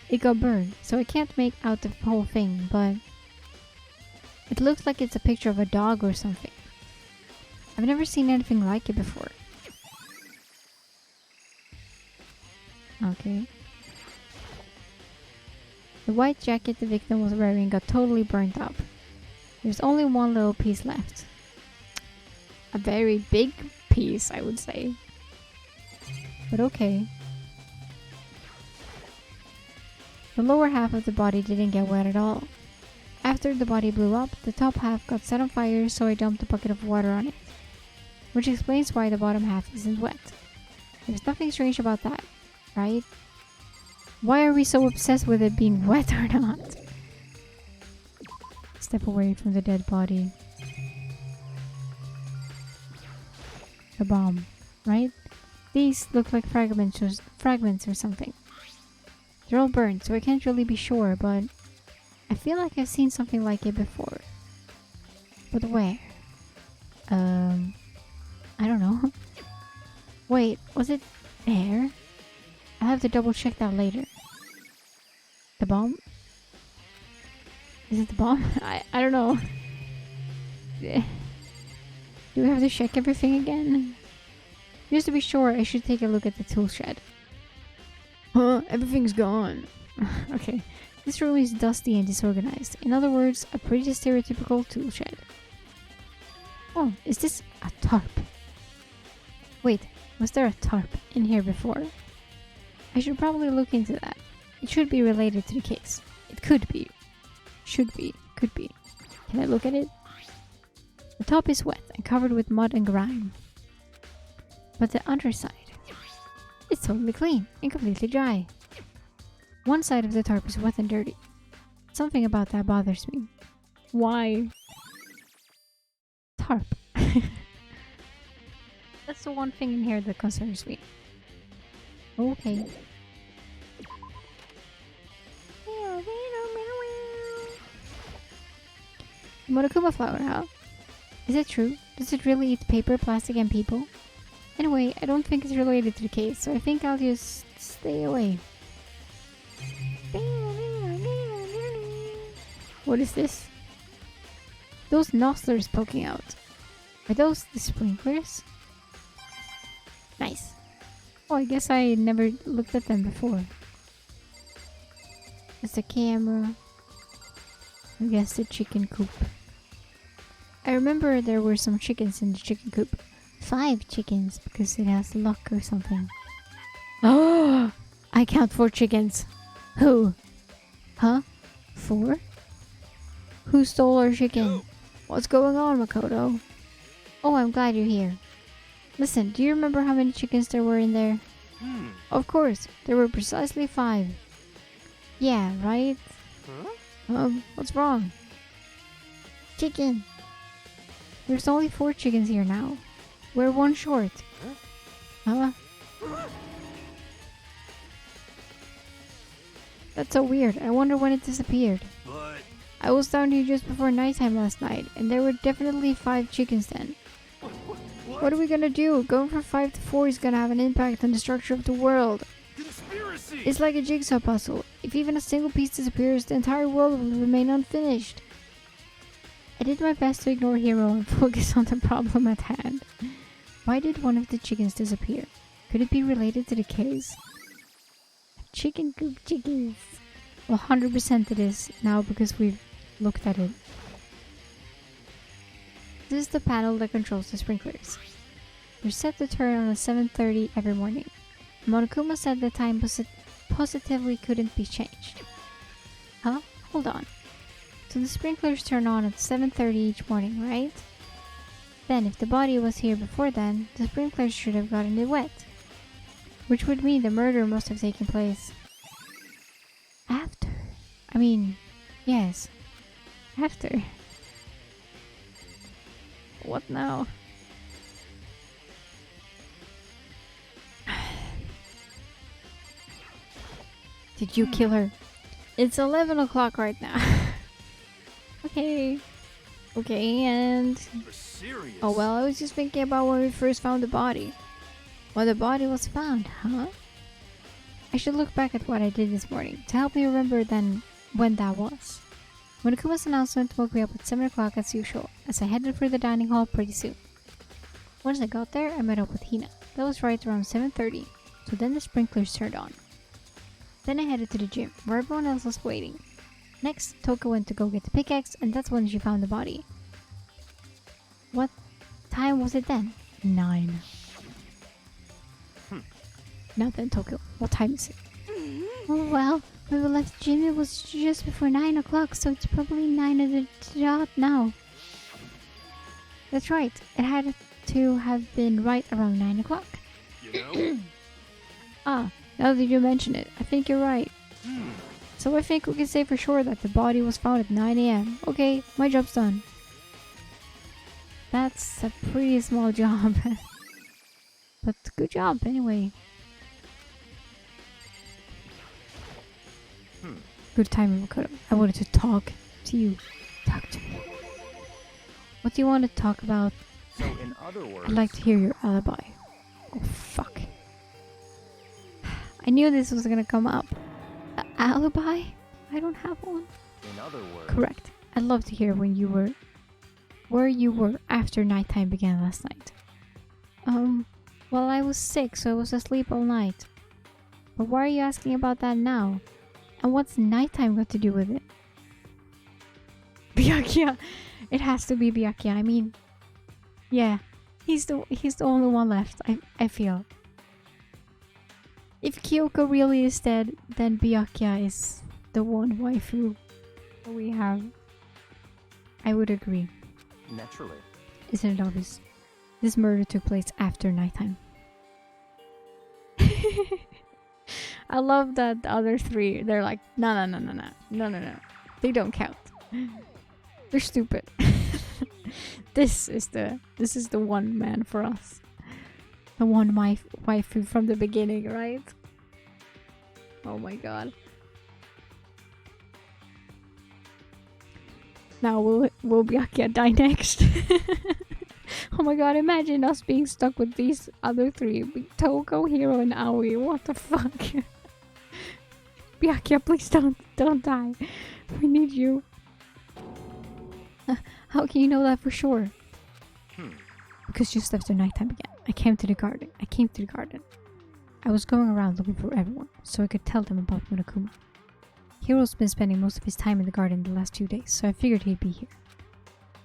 It got burned, so I can't make out the whole thing, but... It looks like it's a picture of a dog or something. I've never seen anything like it before. Okay. The white jacket the victim was wearing got totally burnt up. There's only one little piece left. A very big piece, I would say. But okay. The lower half of the body didn't get wet at all. After the body blew up, the top half got set on fire, so I dumped a bucket of water on it. Which explains why the bottom half isn't wet. There's nothing strange about that, right? Why are we so obsessed with it being wet or not? Step away from the dead body. The bomb, right? These look like fragments or something. They're all burnt, so I can't really be sure, but I feel like I've seen something like it before. But where? I don't know. Wait, was it there? I'll have to double check that later. The bomb? Is it the bomb? I don't know. Do we have to check everything again? Just to be sure, I should take a look at the tool shed. Huh? Everything's gone. Okay. This room is dusty and disorganized. In other words, a pretty stereotypical tool shed. Oh, is this a tarp? Wait, was there a tarp in here before? I should probably look into that. It should be related to the case. It could be. Should be. Could be. Can I look at it? The top is wet and covered with mud and grime. But the underside, it's totally clean and completely dry. One side of the tarp is wet and dirty. Something about that bothers me. Why? Tarp. That's the one thing in here that concerns me. Okay. Monokuma flower, huh? Is it true? Does it really eat paper, plastic, and people? Anyway, I don't think it's related to the case, so I think I'll just stay away. What is this? Those nostrils poking out. Are those the sprinklers? Nice. Oh, I guess I never looked at them before. There's the camera. I guess the chicken coop. I remember there were some chickens in the chicken coop. 5 chickens because it has luck or something. Oh! I count 4 chickens. Who? Huh? 4? Who stole our chicken? What's going on, Makoto? Oh, I'm glad you're here. Listen, do you remember how many chickens there were in there? Of course, there were precisely 5. Yeah, right? What's wrong? Chicken. There's only 4 chickens here now. We're 1 short. Huh? That's so weird. I wonder when it disappeared. But I was down here just before nighttime last night, and there were definitely 5 chickens then. What are we gonna do? Going from 5 to 4 is gonna have an impact on the structure of the world. conspiracy! It's like a jigsaw puzzle. If even a single piece disappears, the entire world will remain unfinished. I did my best to ignore Hero and focus on the problem at hand. Why did one of the chickens disappear? Could it be related to the case? Chicken coop chickens. Well, 100% it is now because we've looked at it. This is the panel that controls the sprinklers. They're set to turn on at 7:30 every morning. Monokuma said the time positively couldn't be changed. Huh? Hold on. So the sprinklers turn on at 7:30 each morning, right? Then if the body was here before then, the sprinklers should have gotten it wet. Which would mean the murder must have taken place after. I mean, yes. After. What now? Did you kill her? It's 11 o'clock right now. Okay. Okay, and... You're serious? Oh well, I was just thinking about when we first found the body. When the body was found, huh? I should look back at what I did this morning to help me remember then when that was. Monokuma's announcement woke me up at 7 o'clock as usual, as I headed for the dining hall pretty soon. Once I got there, I met up with Hina. That was right around 7:30, so then the sprinklers turned on. Then I headed to the gym, where everyone else was waiting. Next, Toko went to go get the pickaxe, and that's when she found the body. What time was it then? 9. Now then, Tokyo, what time is it? Oh well, when we left gym it was just before 9 o'clock, so it's probably 9 at the dot now. That's right, it had to have been right around 9 o'clock. You know? Ah, now that you mention it, I think you're right. So I think we can say for sure that the body was found at 9 AM. Okay, my job's done. That's a pretty small job. But good job anyway. Good time, Makoto. I wanted to talk to you. Talk to me. What do you want to talk about? So, in other words, I'd like to hear your alibi. Oh, fuck. I knew this was gonna come up. Alibi? I don't have one. in other words, Correct. I'd love to hear when you were... where you were after nighttime began last night. Well, I was sick, so I was asleep all night. But why are you asking about that now? And what's nighttime got to do with it? Byakuya! It has to be Byakuya. I mean... yeah. He's the only one left, I feel. If Kyoko really is dead, then Byakuya is the one waifu we have. I would agree. naturally. Isn't it obvious? This murder took place after nighttime. I love that the other 3, they're like, no. They don't count. They're stupid. This is the one man for us. The one waifu from the beginning, right? Oh my god. Now will Byakuya die next? Oh my god, imagine us being stuck with these other three. Toko, Hiro, and Aoi. What the fuck? Byakuya, please don't die. We need you. How can you know that for sure? Because just after nighttime began, I came to the garden. I was going around looking for everyone, so I could tell them about Monokuma. Hiro's been spending most of his time in the garden the last 2 days, so I figured he'd be here.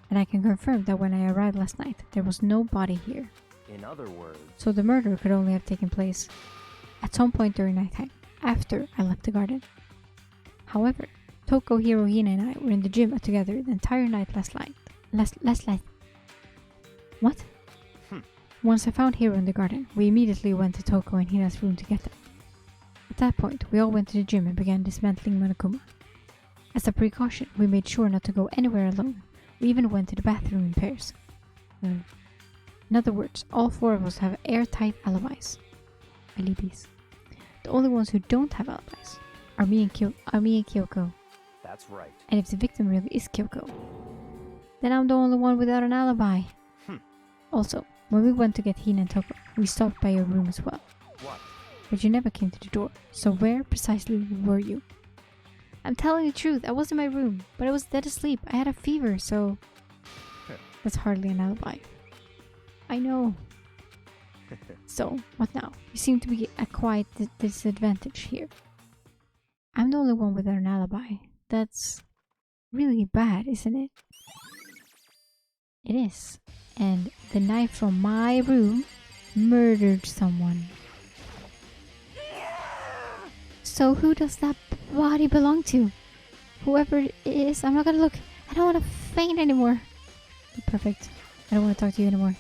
And I can confirm that when I arrived last night, there was no body here. In other words, So the murder could only have taken place at some point during nighttime, after I left the garden. However, Toko, Hiro, Hina, and I were in the gym together the entire night last night. What? Once I found Hiro in the garden, we immediately went to Toko and Hina's room to get them. At that point, we all went to the gym and began dismantling Monokuma. As a precaution, we made sure not to go anywhere alone. We even went to the bathroom in pairs. In other words, all 4 of us have airtight alibis. Alibis. The only ones who don't have alibis are me and Kyoko. that's right. And if the victim really is Kyoko, then I'm the only one without an alibi. Also, when we went to get Hina and Toko, we stopped by your room as well. What? But you never came to the door, so where precisely were you? I'm telling the truth, I was in my room, but I was dead asleep. I had a fever, so... That's hardly an alibi. I know. So, what now? You seem to be at quite disadvantage here. I'm the only one without an alibi. That's really bad, isn't it? It is. And the knife from my room murdered someone. So who does that body belong to? Whoever it is, I'm not gonna look. I don't want to faint anymore. Perfect. I don't want to talk to you anymore.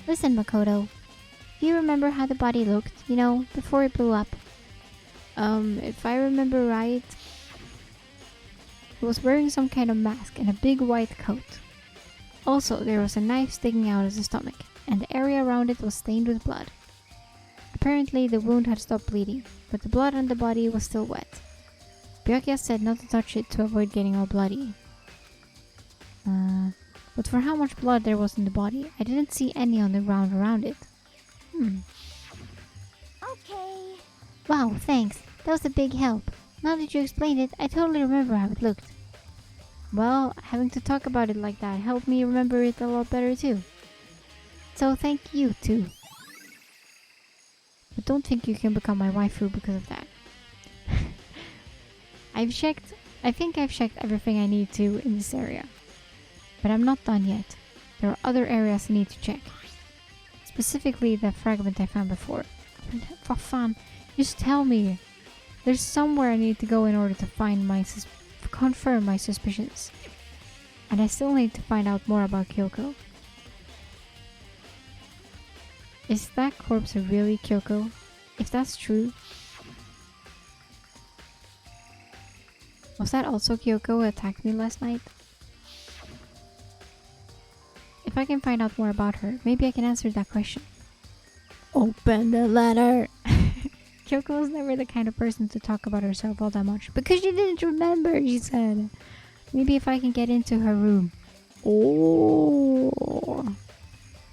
Listen, Makoto. Do you remember how the body looked? You know, before it blew up? If I remember right, he was wearing some kind of mask and a big white coat. Also, there was a knife sticking out of his stomach, and the area around it was stained with blood. Apparently, the wound had stopped bleeding, but the blood on the body was still wet. Byakuya said not to touch it to avoid getting all bloody. But for how much blood there was in the body, I didn't see any on the ground around it. Okay. Wow, thanks. That was a big help. Now that you explained it, I totally remember how it looked. Well, having to talk about it like that helped me remember it a lot better too. So thank you too. But don't think you can become my waifu because of that. I think I've checked everything I need to in this area. But I'm not done yet. There are other areas I need to check. Specifically the fragment I found before. For fun, just tell me. There's somewhere I need to go in order to find confirm my suspicions. And I still need to find out more about Kyoko. Is that corpse really Kyoko? If that's true, was that also Kyoko who attacked me last night? If I can find out more about her, maybe I can answer that question. Open the letter! Kyoko was never the kind of person to talk about herself all that much. Because she didn't remember, she said. Maybe if I can get into her room. Oh,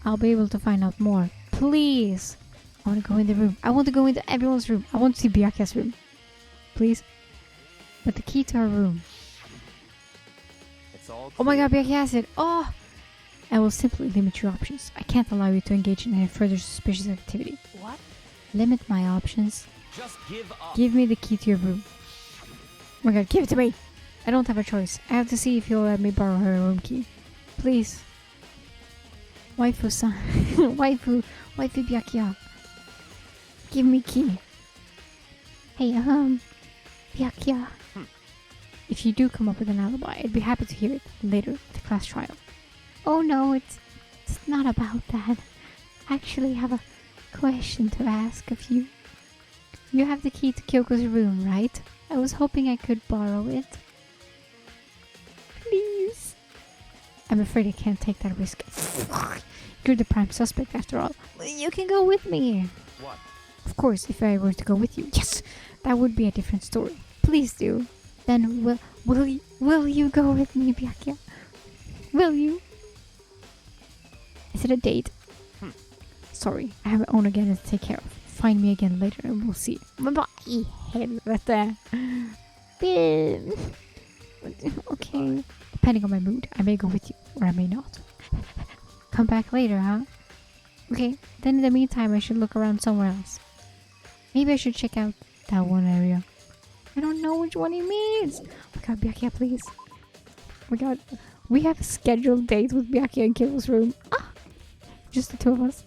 I'll be able to find out more. Please! I want to go in the room. I want to go into everyone's room. I want to see Byakuya's room. Please? But the key to her room. It's all Oh my clear. god, Byakuya has it. Oh! I will simply limit your options. I can't allow you to engage in any further suspicious activity. What? Limit my options. Just give up. Give me the key to your room. Oh my god, give it to me! I don't have a choice. I have to see if you'll let me borrow her room key. Please. Waifu-san. Waifu Byakuya. Give me key. Hey, Byakuya. If you do come up with an alibi, I'd be happy to hear it later at the class trial. Oh no, it's not about that. I actually have a question to ask of you. You have the key to Kyoko's room, right? I was hoping I could borrow it. Please. I'm afraid I can't take that risk. You're the prime suspect after all. You can go with me. What? Of course, if I were to go with you. Yes! that would be a different story. Please do. Then will you go with me, Byakuya? Will you? Is it a date? Sorry, I have my own again to take care of. Find me again later and we'll see. Bye-bye. Helvete. Okay. Depending on my mood, I may go with you or I may not. Come back later, huh? Okay, then in the meantime I should look around somewhere else. Maybe I should check out that one area. I don't know which one he means. Oh my god, Byakuya, please. Oh my god. We have a scheduled date with Byakuya in Kyo's room. Ah! Just the two of us.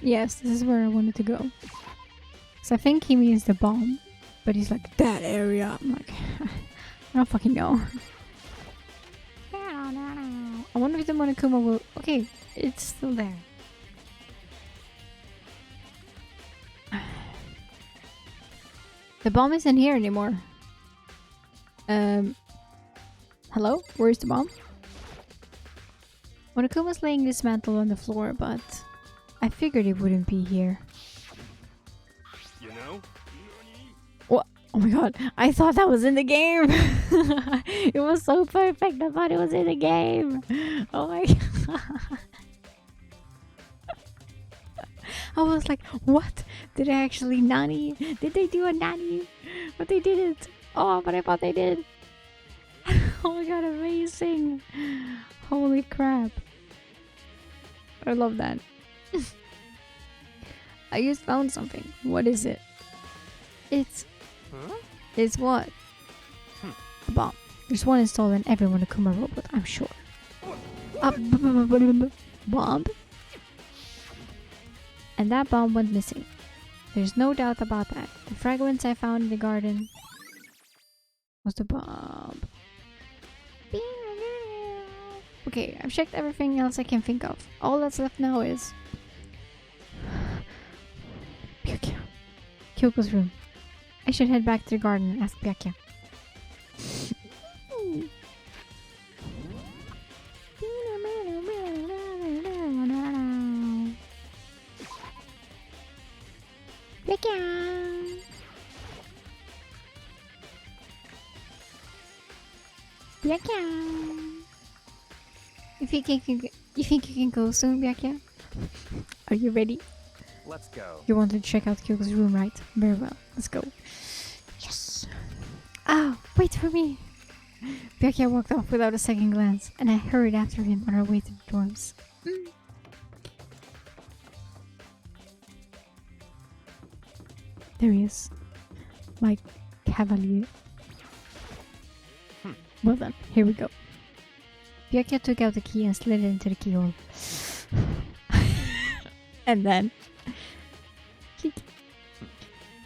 Yes, this is where I wanted to go. So I think he means the bomb. But he's like, that area. I'm like, I don't fucking know. I wonder if the Monokuma will... Okay, it's still there. The bomb isn't here anymore. Hello? Where's the bomb? Monokuma's laying this mantle on the floor, but I figured it wouldn't be here. You know? What? Oh my god, I thought that was in the game! It was so perfect, I thought it was in the game! Oh my god. I was like, what? Did I actually nanny? Did they do a nanny? But they didn't. Oh, but I thought they did. Oh my god, amazing. Holy crap. I love that. I just found something. What is it? It's... Huh? It's what? A bomb. There's one installed in every Monokuma robot, I'm sure. Bomb? And that bomb went missing. There's no doubt about that. The fragments I found in the garden was the bomb. Okay, I've checked everything else I can think of. All that's left now is... Byakuya. Kyoko's room. I should head back to the garden and ask Byakuya. Byakuya! Byakuya! You think you can go soon, Byakuya? Are you ready? Let's go. You wanted to check out Kyoko's room, right? Very well. Let's go. Yes! Oh, wait for me! Byakuya walked off without a second glance, and I hurried after him on our way to the dorms. There he is. My cavalier. Well then, here we go. Byakuya took out the key and slid it into the keyhole. And then... click.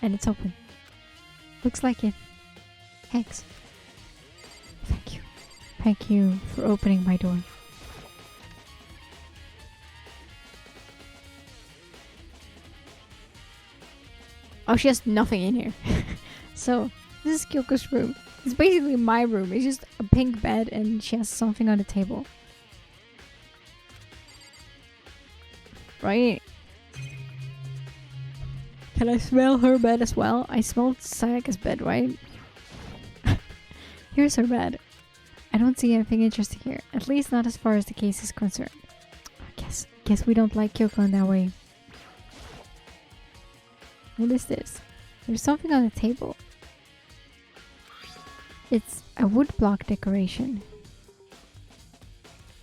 And it's open. Looks like it. Thanks. Thank you. Thank you for opening my door. Oh, she has nothing in here. So, this is Kyoko's room. It's basically my room. It's just a pink bed and she has something on the table. Right? Can I smell her bed as well? I smelled Sayaka's bed, right? Here's her bed. I don't see anything interesting here. At least not as far as the case is concerned. Guess we don't like Kyoko in that way. What is this? There's something on the table. It's a woodblock decoration.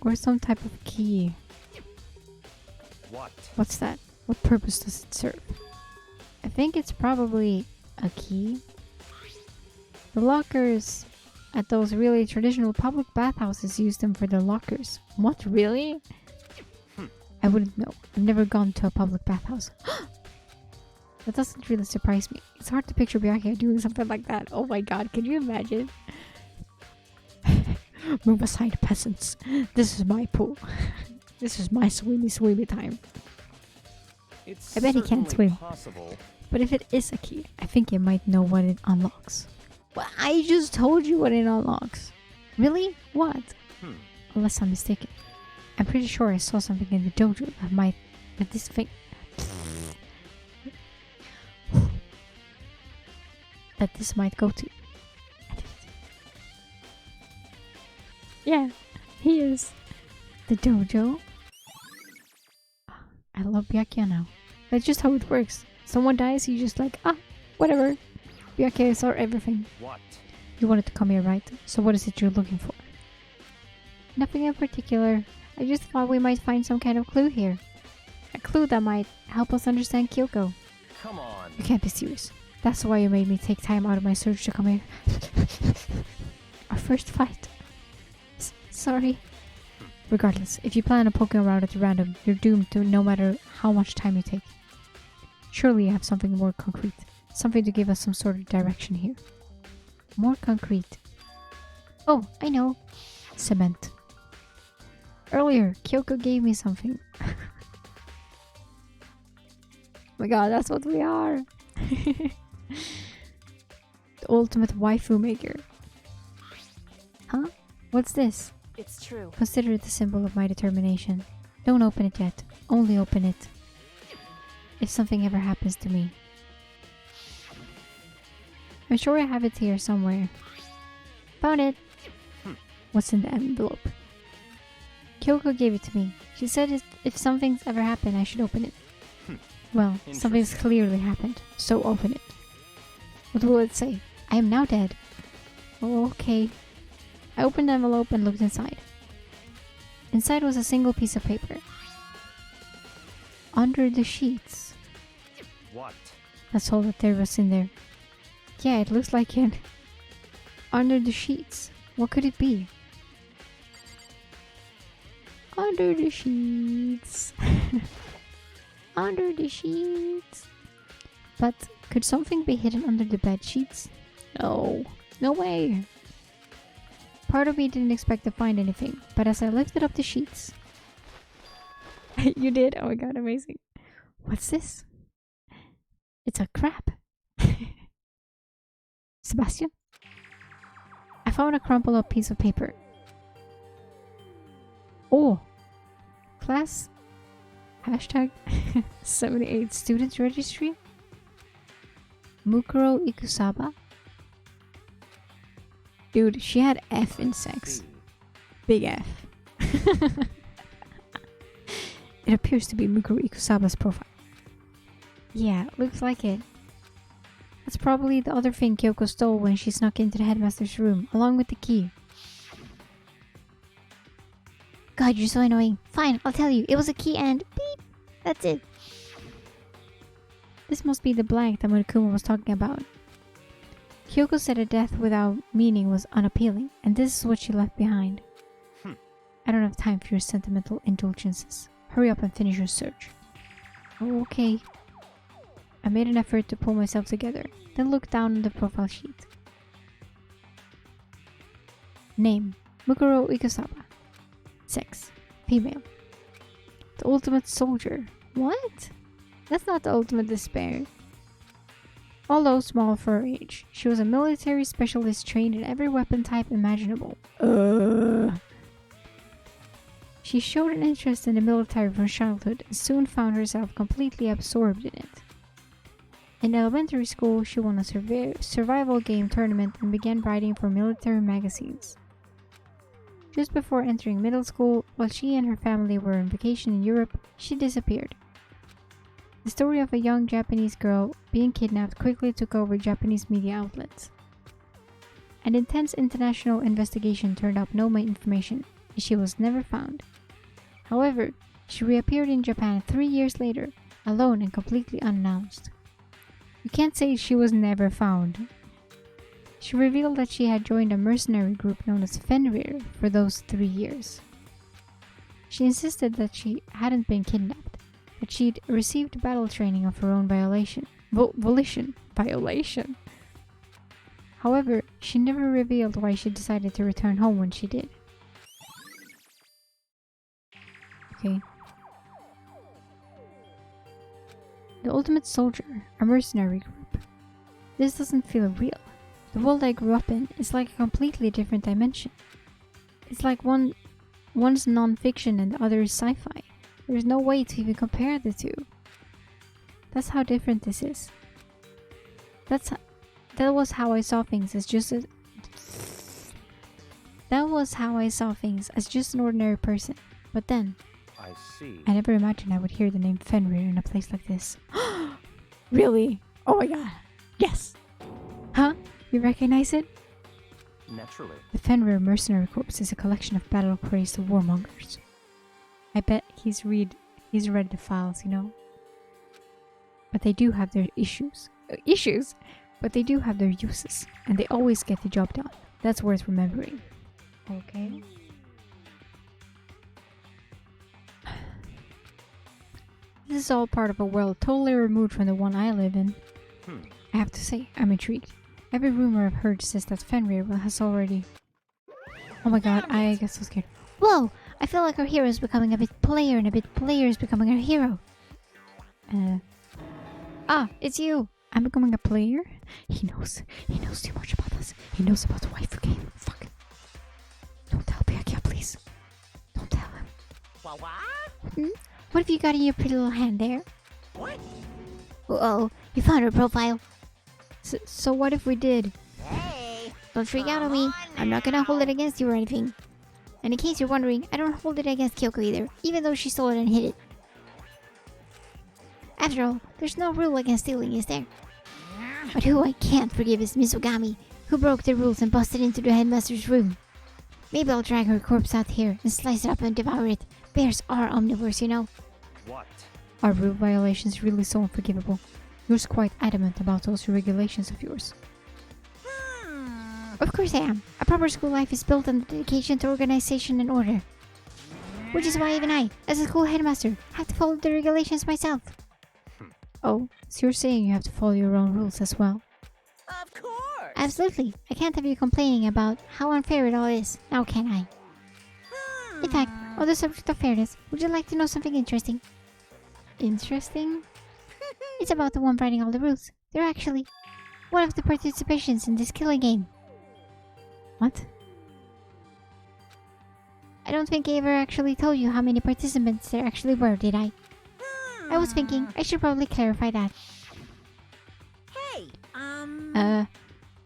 Or some type of key. What? What's that? What purpose does it serve? I think it's probably a key. The lockers at those really traditional public bathhouses use them for their lockers. What, really? I wouldn't know. I've never gone to a public bathhouse. That doesn't really surprise me. It's hard to picture Byakuya doing something like that. Oh my god, can you imagine? Move aside, peasants. This is my pool. This is my swimmy time. I bet he can't swim. Possible. But if it is a key, I think he might know what it unlocks. Well, I just told you what it unlocks. Really? What? Unless I'm mistaken. I'm pretty sure I saw something in the dojo that this thing that this might go to. Yeah, he is. The dojo. I love Byakuya now. That's just how it works. Someone dies, you just like, whatever. Byakuya saw everything. What? You wanted to come here, right? So what is it you're looking for? Nothing in particular. I just thought we might find some kind of clue here. A clue that might help us understand Kyoko. Come on. You can't be serious. That's why you made me take time out of my search to come here. Our first fight. Sorry. Regardless, if you plan on poking around at random, you're doomed to no matter how much time you take. Surely you have something more concrete. Something to give us some sort of direction here. More concrete. Oh, I know. Cement. Earlier, Kyoko gave me something. Oh my god, that's what we are. The ultimate waifu maker. Huh? What's this? It's true. Consider it the symbol of my determination. Don't open it yet. Only open it if something ever happens to me. I'm sure I have it here somewhere. Found it! What's in the envelope? Kyoko gave it to me. She said if something's ever happened, I should open it. Well, something's clearly happened, so open it. What will it say? I am now dead. Oh, okay. I opened the envelope and looked inside. Inside was a single piece of paper. Under the sheets. What? That's all that there was in there. Yeah, it looks like it. Under the sheets. What could it be? Under the sheets. Under the sheets. But could something be hidden under the bed sheets? No. No way. Part of me didn't expect to find anything, but as I lifted up the sheets... You did? Oh my god, amazing. What's this? It's a crab. Sebastian? I found a crumpled up piece of paper. Oh! Class? Hashtag 78 Students Registry? Mukuro Ikusaba? Dude, she had F in sex. Big F. It appears to be Mukuro Ikusaba's profile. Yeah, looks like it. That's probably the other thing Kyoko stole when she snuck into the headmaster's room, along with the key. God, you're so annoying. Fine, I'll tell you. It was a key and beep. That's it. This must be the blank that Monokuma was talking about. Kyoko said a death without meaning was unappealing, and this is what she left behind. I don't have time for your sentimental indulgences. Hurry up and finish your search. Oh, okay. I made an effort to pull myself together, then looked down on the profile sheet. Name: Mukuro Ikusaba. Sex: female. The ultimate soldier. What? That's not the ultimate despair. Although small for her age, she was a military specialist trained in every weapon type imaginable. She showed an interest in the military from childhood and soon found herself completely absorbed in it. In elementary school, she won a survival game tournament and began writing for military magazines. Just before entering middle school, while she and her family were on vacation in Europe, she disappeared. The story of a young Japanese girl being kidnapped quickly took over Japanese media outlets. An intense international investigation turned up no information, and she was never found. However, she reappeared in Japan 3 years later, alone and completely unannounced. You can't say she was never found. She revealed that she had joined a mercenary group known as Fenrir for those 3 years. She insisted that she hadn't been kidnapped, that she'd received battle training of her own volition. However, she never revealed why she decided to return home when she did. Okay. The Ultimate Soldier, a mercenary group. This doesn't feel real. The world I grew up in is like a completely different dimension. It's like one's non-fiction and the other is sci-fi. There's no way to even compare the two. That's how different this is. That was how I saw things as just an ordinary person. But then, I see. I never imagined I would hear the name Fenrir in a place like this. Really? Oh my god. Yes. Huh? You recognize it? Naturally. The Fenrir Mercenary Corps is a collection of battle-crazed warmongers. I bet he's read the files, you know? But they do have their issues. But they do have their uses. And they always get the job done. That's worth remembering. Okay. This is all part of a world totally removed from the one I live in. I have to say, I'm intrigued. Every rumor I've heard says that Fenrir has already... Oh my god, I get so scared. Whoa! I feel like our hero is becoming a bit player and a bit player is becoming our hero. Ah, it's you! I'm becoming a player? He knows too much about us. He knows about the waifu game. Fuck. Don't tell Byakuya, please. Don't tell him. What? What have you got in your pretty little hand there? What? Uh-oh, you found her profile. So what if we did? Hey! Don't freak out on me. I'm not gonna hold it against you or anything. And in case you're wondering, I don't hold it against Kyoko either, even though she stole it and hid it. After all, there's no rule against stealing, is there? But who I can't forgive is Mizugami, who broke the rules and busted into the headmaster's room. Maybe I'll drag her corpse out here and slice it up and devour it. Bears are omnivores, you know. What? Are rule violations really so unforgivable? You're quite adamant about those regulations of yours. Of course I am. A proper school life is built on dedication to organization and order. Which is why even I, as a school headmaster, have to follow the regulations myself. Oh, so you're saying you have to follow your own rules as well? Of course! Absolutely. I can't have you complaining about how unfair it all is, now can I? In fact, on the subject of fairness, would you like to know something interesting? Interesting? It's about the one writing all the rules. They're actually one of the participations in this killing game. What? I don't think I ever actually told you how many participants there actually were, did I? I was thinking I should probably clarify that. Hey,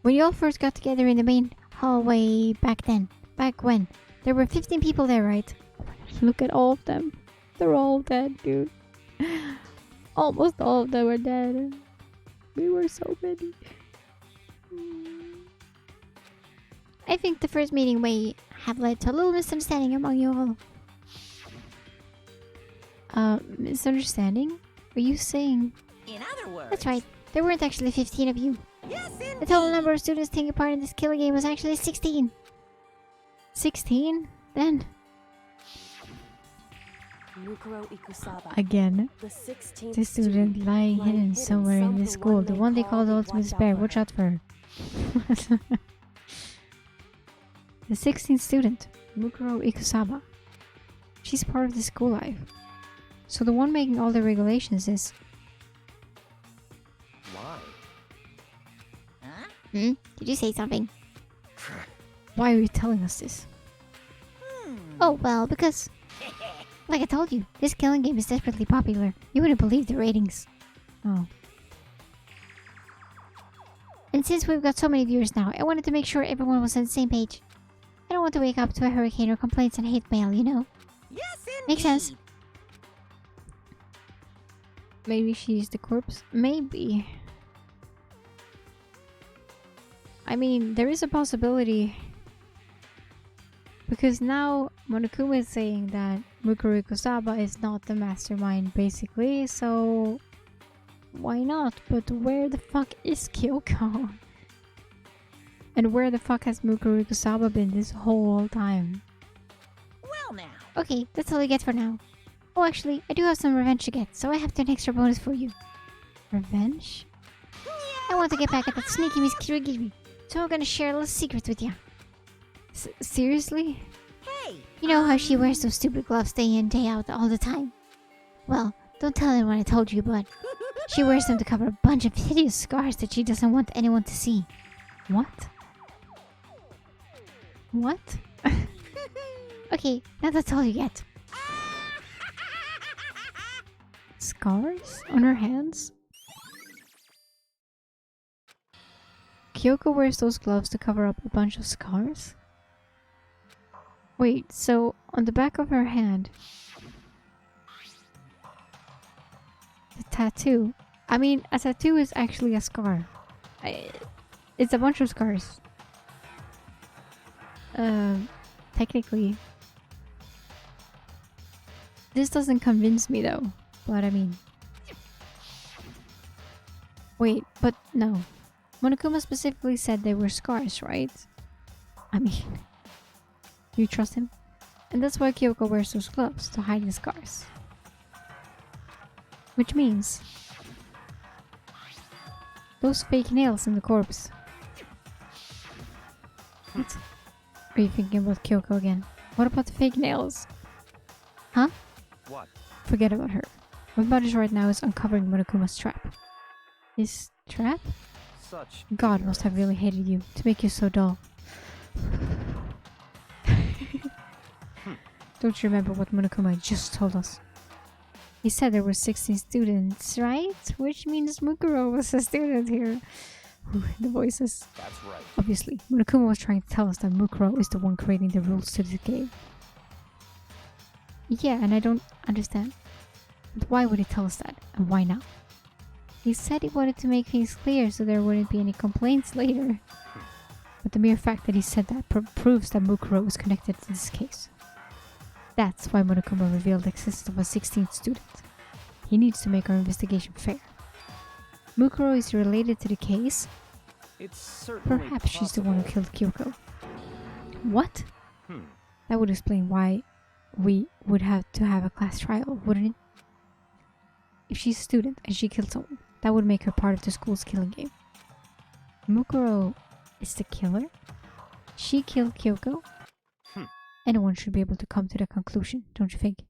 when you all first got together in the main hallway back when, there were 15 people there, right? Oh my gosh, look at all of them. They're all dead, dude. Almost all of them are dead. We were so many. I think the first meeting may have led to a little misunderstanding among you all. Misunderstanding? Are you saying... in other words... That's right. There weren't actually 15 of you. Yes, indeed! The total number of students taking part in this killing game was actually 16. 16? Then... Mukuro Ikusaba, Again. the 16th The student lying hidden somewhere in this school. The one they call the ultimate despair. Watch out for her. The 16th student, Mukuro Ikusaba. She's part of the school life. So the one making all the regulations is... Why? Huh? Did you say something? Why are you telling us this? Oh, well, because... Like I told you, this killing game is desperately popular. You wouldn't believe the ratings. Oh. And since we've got so many viewers now, I wanted to make sure everyone was on the same page. I don't want to wake up to a hurricane or complaints and hate mail, you know? Yes, indeed! Makes sense. Maybe she's the corpse? Maybe. I mean, there is a possibility. Because now Monokuma is saying that Mukuro Ikusaba is not the mastermind, basically, so... Why not? But where the fuck is Kyoko? And where the fuck has Mukuro Ikusaba been this whole time? Well now... Okay, that's all I get for now. Oh, actually, I do have some revenge to get, so I have an extra bonus for you. Revenge? I want to get back at that sneaky Miss Kirigiri, so I'm gonna share a little secret with you. Seriously? Hey! You know how she wears those stupid gloves day in, day out, all the time? Well, don't tell anyone I told you, but she wears them to cover a bunch of hideous scars that she doesn't want anyone to see. What? What? Okay, now that's all you get. Scars on her hands? Kyoko wears those gloves to cover up a bunch of scars? Wait, so on the back of her hand, the tattoo. I mean, a tattoo is actually a scar. It's a bunch of scars. Technically. This doesn't convince me though, but I mean. Wait, but no. Monokuma specifically said they were scars, right? I mean, do you trust him? And that's why Kyoko wears those gloves, to hide the scars. Which means those fake nails in the corpse. What? Are you thinking about Kyoko again? What about the fake nails? Huh? What? Forget about her. What matters right now is uncovering Monokuma's trap. His trap? Such God must have really hated you to make you so dull. Don't you remember what Monokuma just told us? He said there were 16 students, right? Which means Mukuro was a student here. The voices. That's right. Obviously, Monokuma was trying to tell us that Mukuro is the one creating the rules to this game. Yeah, and I don't understand. But why would he tell us that? And why now? He said he wanted to make things clear so there wouldn't be any complaints later. But the mere fact that he said that proves that Mukuro is connected to this case. That's why Monokuma revealed the existence of a 16th student. He needs to make our investigation fair. Mukuro is related to the case. It's certainly Perhaps she's the one who possible. killed Kyoko. What? Hmm. That would explain why we would have to have a class trial, wouldn't it? If she's a student and she killed someone, that would make her part of the school's killing game. Mukuro is the killer? She killed Kyoko? Anyone should be able to come to that conclusion, don't you think?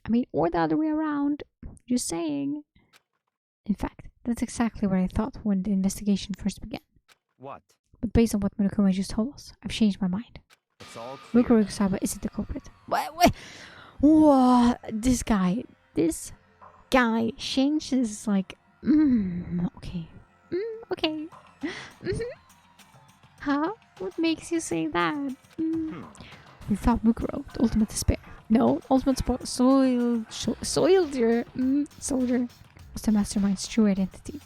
I mean, or the other way around. Just saying. In fact, that's exactly what I thought when the investigation first began. What? But based on what Monokuma just told us, I've changed my mind. It's all clear. Mukuro Kusaba isn't the culprit. What? This guy changes like, okay. Okay. Huh? What makes you say that? We thought Mukuro, the ultimate despair. No, ultimate soldier was the mastermind's true identity.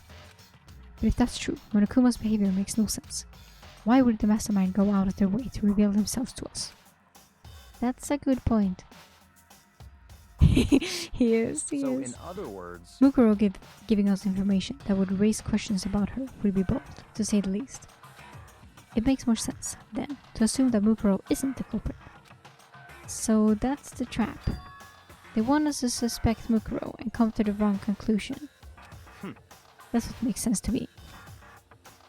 But if that's true, Monokuma's behavior makes no sense. Why would the mastermind go out of their way to reveal themselves to us? That's a good point. he is. So in other words, Mukuro giving us information that would raise questions about her would be bold, to say the least. It makes more sense, then, to assume that Mukuro isn't the culprit. So that's the trap. They want us to suspect Mukuro and come to the wrong conclusion. That's what makes sense to me.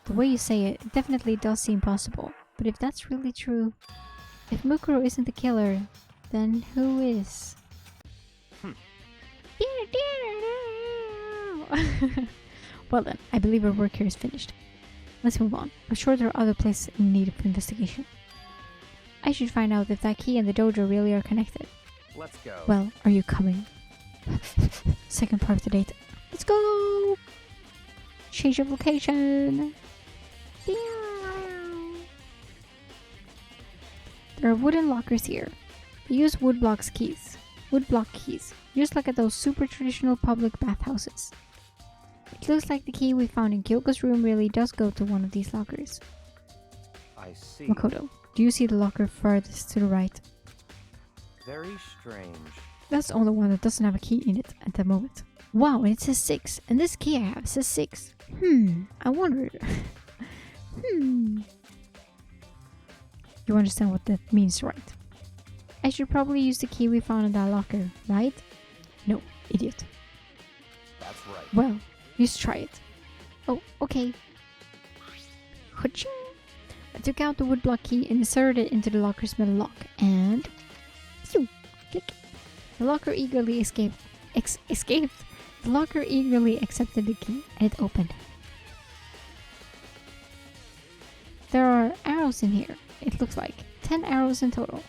The way you say it, it definitely does seem possible. But if that's really true, if Mukuro isn't the killer, then who is? Well then, I believe our work here is finished. Let's move on. I'm sure there are other places in need of investigation. I should find out if that key and the dojo really are connected. let's go. Well, are you coming? Second part of the date. Let's go! Change of location! There are wooden lockers here. They use woodblock keys, just like at those super traditional public bathhouses. It looks like the key we found in Kyoko's room really does go to one of these lockers. I see. Makoto, do you see the locker farthest to the right? Very strange. That's the only one that doesn't have a key in it at the moment. Wow, and it says 6, and this key I have says 6. I wonder. You understand what that means, right? I should probably use the key we found in that locker, right? No, idiot. That's right. Well, just try it. Oh, okay. Ka-ching! I took out the woodblock key and inserted it into the locker's metal lock, and... Phew! Click! The locker eagerly escaped. The locker eagerly accepted the key, and it opened. there are arrows in here. It looks like 10 arrows in total.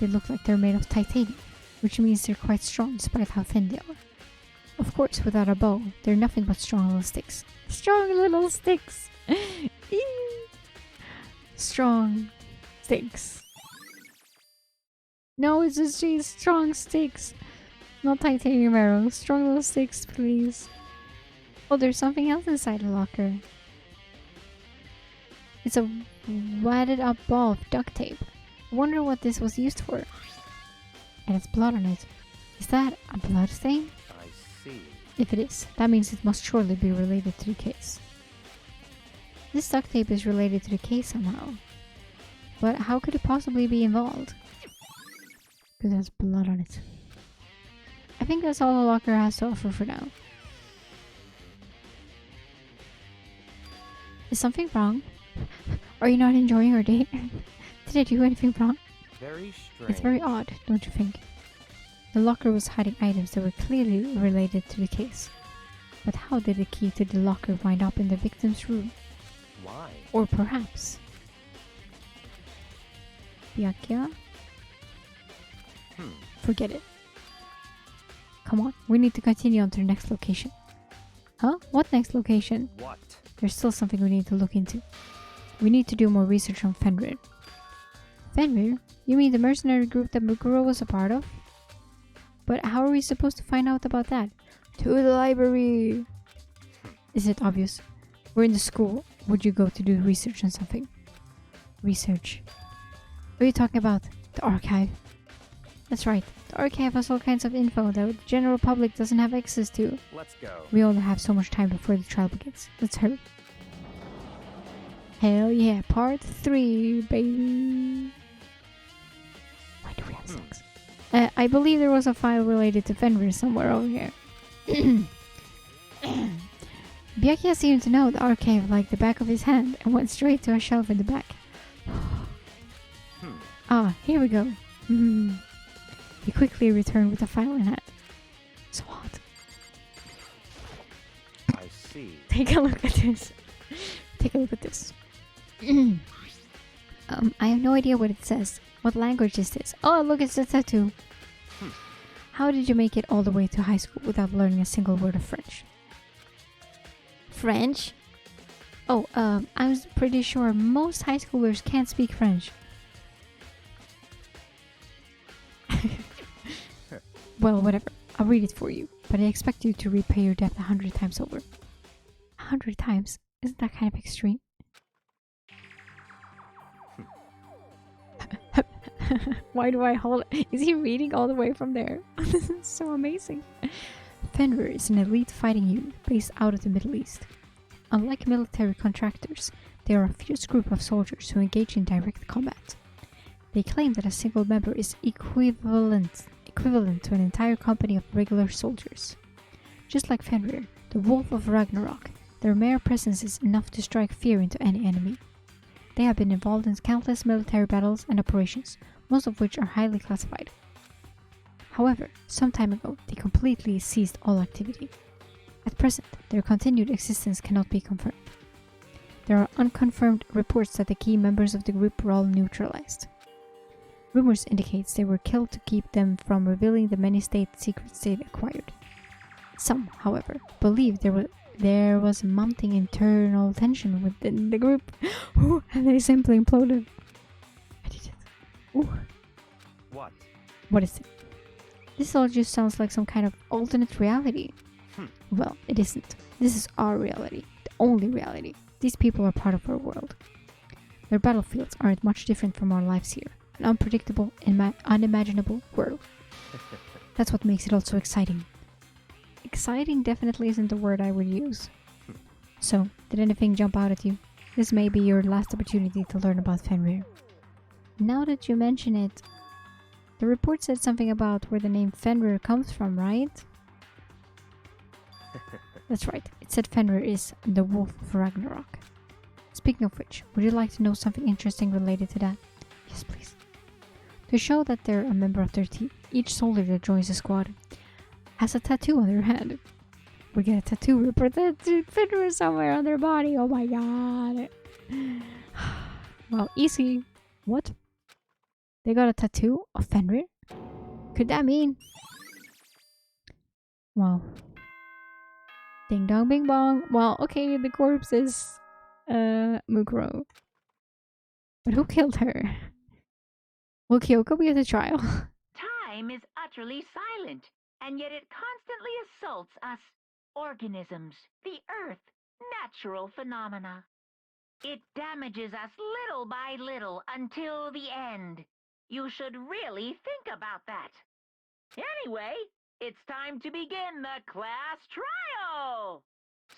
They look like they're made of titanium, which means they're quite strong despite how thin they are. Of course, without a bow, they're nothing but strong little sticks. Strong little sticks! Strong sticks. No, it's just these strong sticks. Not titanium arrows. Strong little sticks, please. Oh, there's something else inside the locker. It's a wadded up ball of duct tape. I wonder what this was used for. And it's blood on it. Is that a blood stain? I see. If it is, that means it must surely be related to the case. This duct tape is related to the case somehow. But how could it possibly be involved? Because there's blood on it. I think that's all the locker has to offer for now. Is something wrong? Are you not enjoying our date? Did I do anything wrong? Very strange. It's very odd, don't you think? The locker was hiding items that were clearly related to the case. But how did the key to the locker wind up in the victim's room? Why? Or perhaps... Byakuya? Forget it. Come on, we need to continue on to the next location. Huh? What next location? What? There's still something we need to look into. We need to do more research on Fenrir. Fenrir? You mean the mercenary group that Mukuro was a part of? But how are we supposed to find out about that? To the library! Is it obvious? We're in the school. Would you go to do research on something? Research. What are you talking about? The archive. That's right. The archive has all kinds of info that the general public doesn't have access to. Let's go. We only have so much time before the trial begins. Let's hurry. Hell yeah, part 3, baby. Why do we have sex? I believe there was a file related to Fenrir somewhere over here. Byakuya seemed to know the archive like the back of his hand and went straight to a shelf in the back. Ah, here we go. He quickly returned with the file in hand. So hot. I see. Take a look at this. Take a look at this. I have no idea what it says. What language is this? Oh, look, it's a tattoo. How did you make it all the way to high school without learning a single word of French? French? Oh, I was pretty sure most high schoolers can't speak French. Well, whatever. I'll read it for you, but I expect you to repay your debt 100 times over. 100 times? Isn't that kind of extreme? Why do I hold it? Is he reading all the way from there? This is so amazing. Fenrir is an elite fighting unit based out of the Middle East. Unlike military contractors, they are a fierce group of soldiers who engage in direct combat. They claim that a single member is equivalent to an entire company of regular soldiers. Just like Fenrir, the Wolf of Ragnarok, their mere presence is enough to strike fear into any enemy. They have been involved in countless military battles and operations, most of which are highly classified. However, some time ago, they completely ceased all activity. At present, their continued existence cannot be confirmed. There are unconfirmed reports that the key members of the group were all neutralized. Rumors indicates they were killed to keep them from revealing the many state secrets they acquired. Some, however, believe there was mounting internal tension within the group, and they simply imploded. I did it. Ooh. What? What is it? This all just sounds like some kind of alternate reality. Well, it isn't. This is our reality, the only reality. These people are part of our world. Their battlefields aren't much different from our lives here. An unpredictable, unimaginable world. That's what makes it all so exciting. Exciting definitely isn't the word I would use. So, did anything jump out at you? This may be your last opportunity to learn about Fenrir. Now that you mention it, the report said something about where the name Fenrir comes from, right? That's right, it said Fenrir is the Wolf of Ragnarok. Speaking of which, would you like to know something interesting related to that? Yes, please. To show that they're a member of their team, each soldier that joins the squad has a tattoo on their hand. We get a tattoo representing Fenrir somewhere on their body. Oh my god. Well, easy. What? They got a tattoo of Fenrir? Could that mean? Wow. Ding dong bing bong. Well, okay, the corpse is Mukuro. But who killed her? Will Kyoko be at the trial? Time is utterly silent, and yet it constantly assaults us organisms, the earth, natural phenomena. It damages us little by little until the end. You should really think about that. Anyway, it's time to begin the class trial.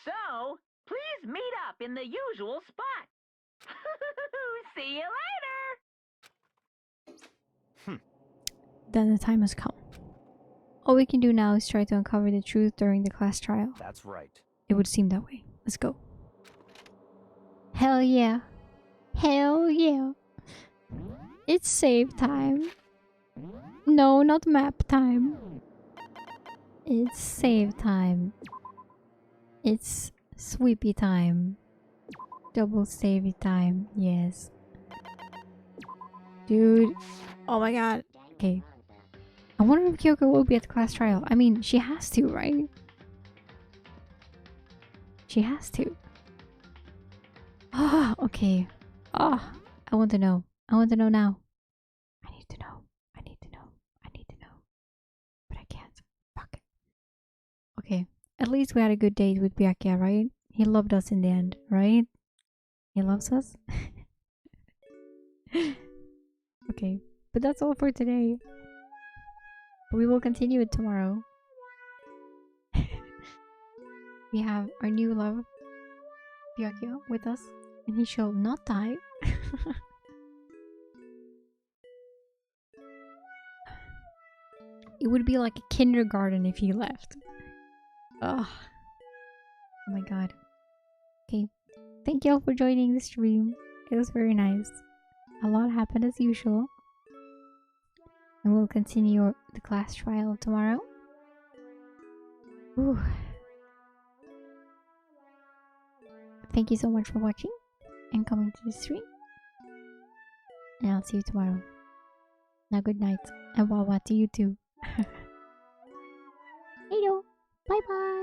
So, please meet up in the usual spot. See you later. Then the time has come. All we can do now is try to uncover the truth during the class trial. That's right. It would seem that way. Let's go. Hell yeah. Hell yeah. It's save time. No, not map time. It's save time. It's sweepy time. Double savey time. Yes. Dude. Oh my god. Okay. I wonder if Kyoko will be at the class trial. I mean, she has to, right? She has to. Ah, okay. Ah, I want to know. I want to know now. I need to know. I need to know. I need to know. But I can't. Fuck it. Okay. At least we had a good date with Byakuya, right? He loved us in the end, right? He loves us? Okay. But that's all for today. We will continue it tomorrow. We have our new love, Byakuya, with us. And he shall not die. It would be like a kindergarten if he left. Ugh. Oh my god. Okay. Thank you all for joining the stream. It was very nice. A lot happened as usual. And we'll continue the class trial tomorrow. Whew. Thank you so much for watching and coming to the stream. And I'll see you tomorrow. Now good night. And wawa to you too. Heyo. Bye bye.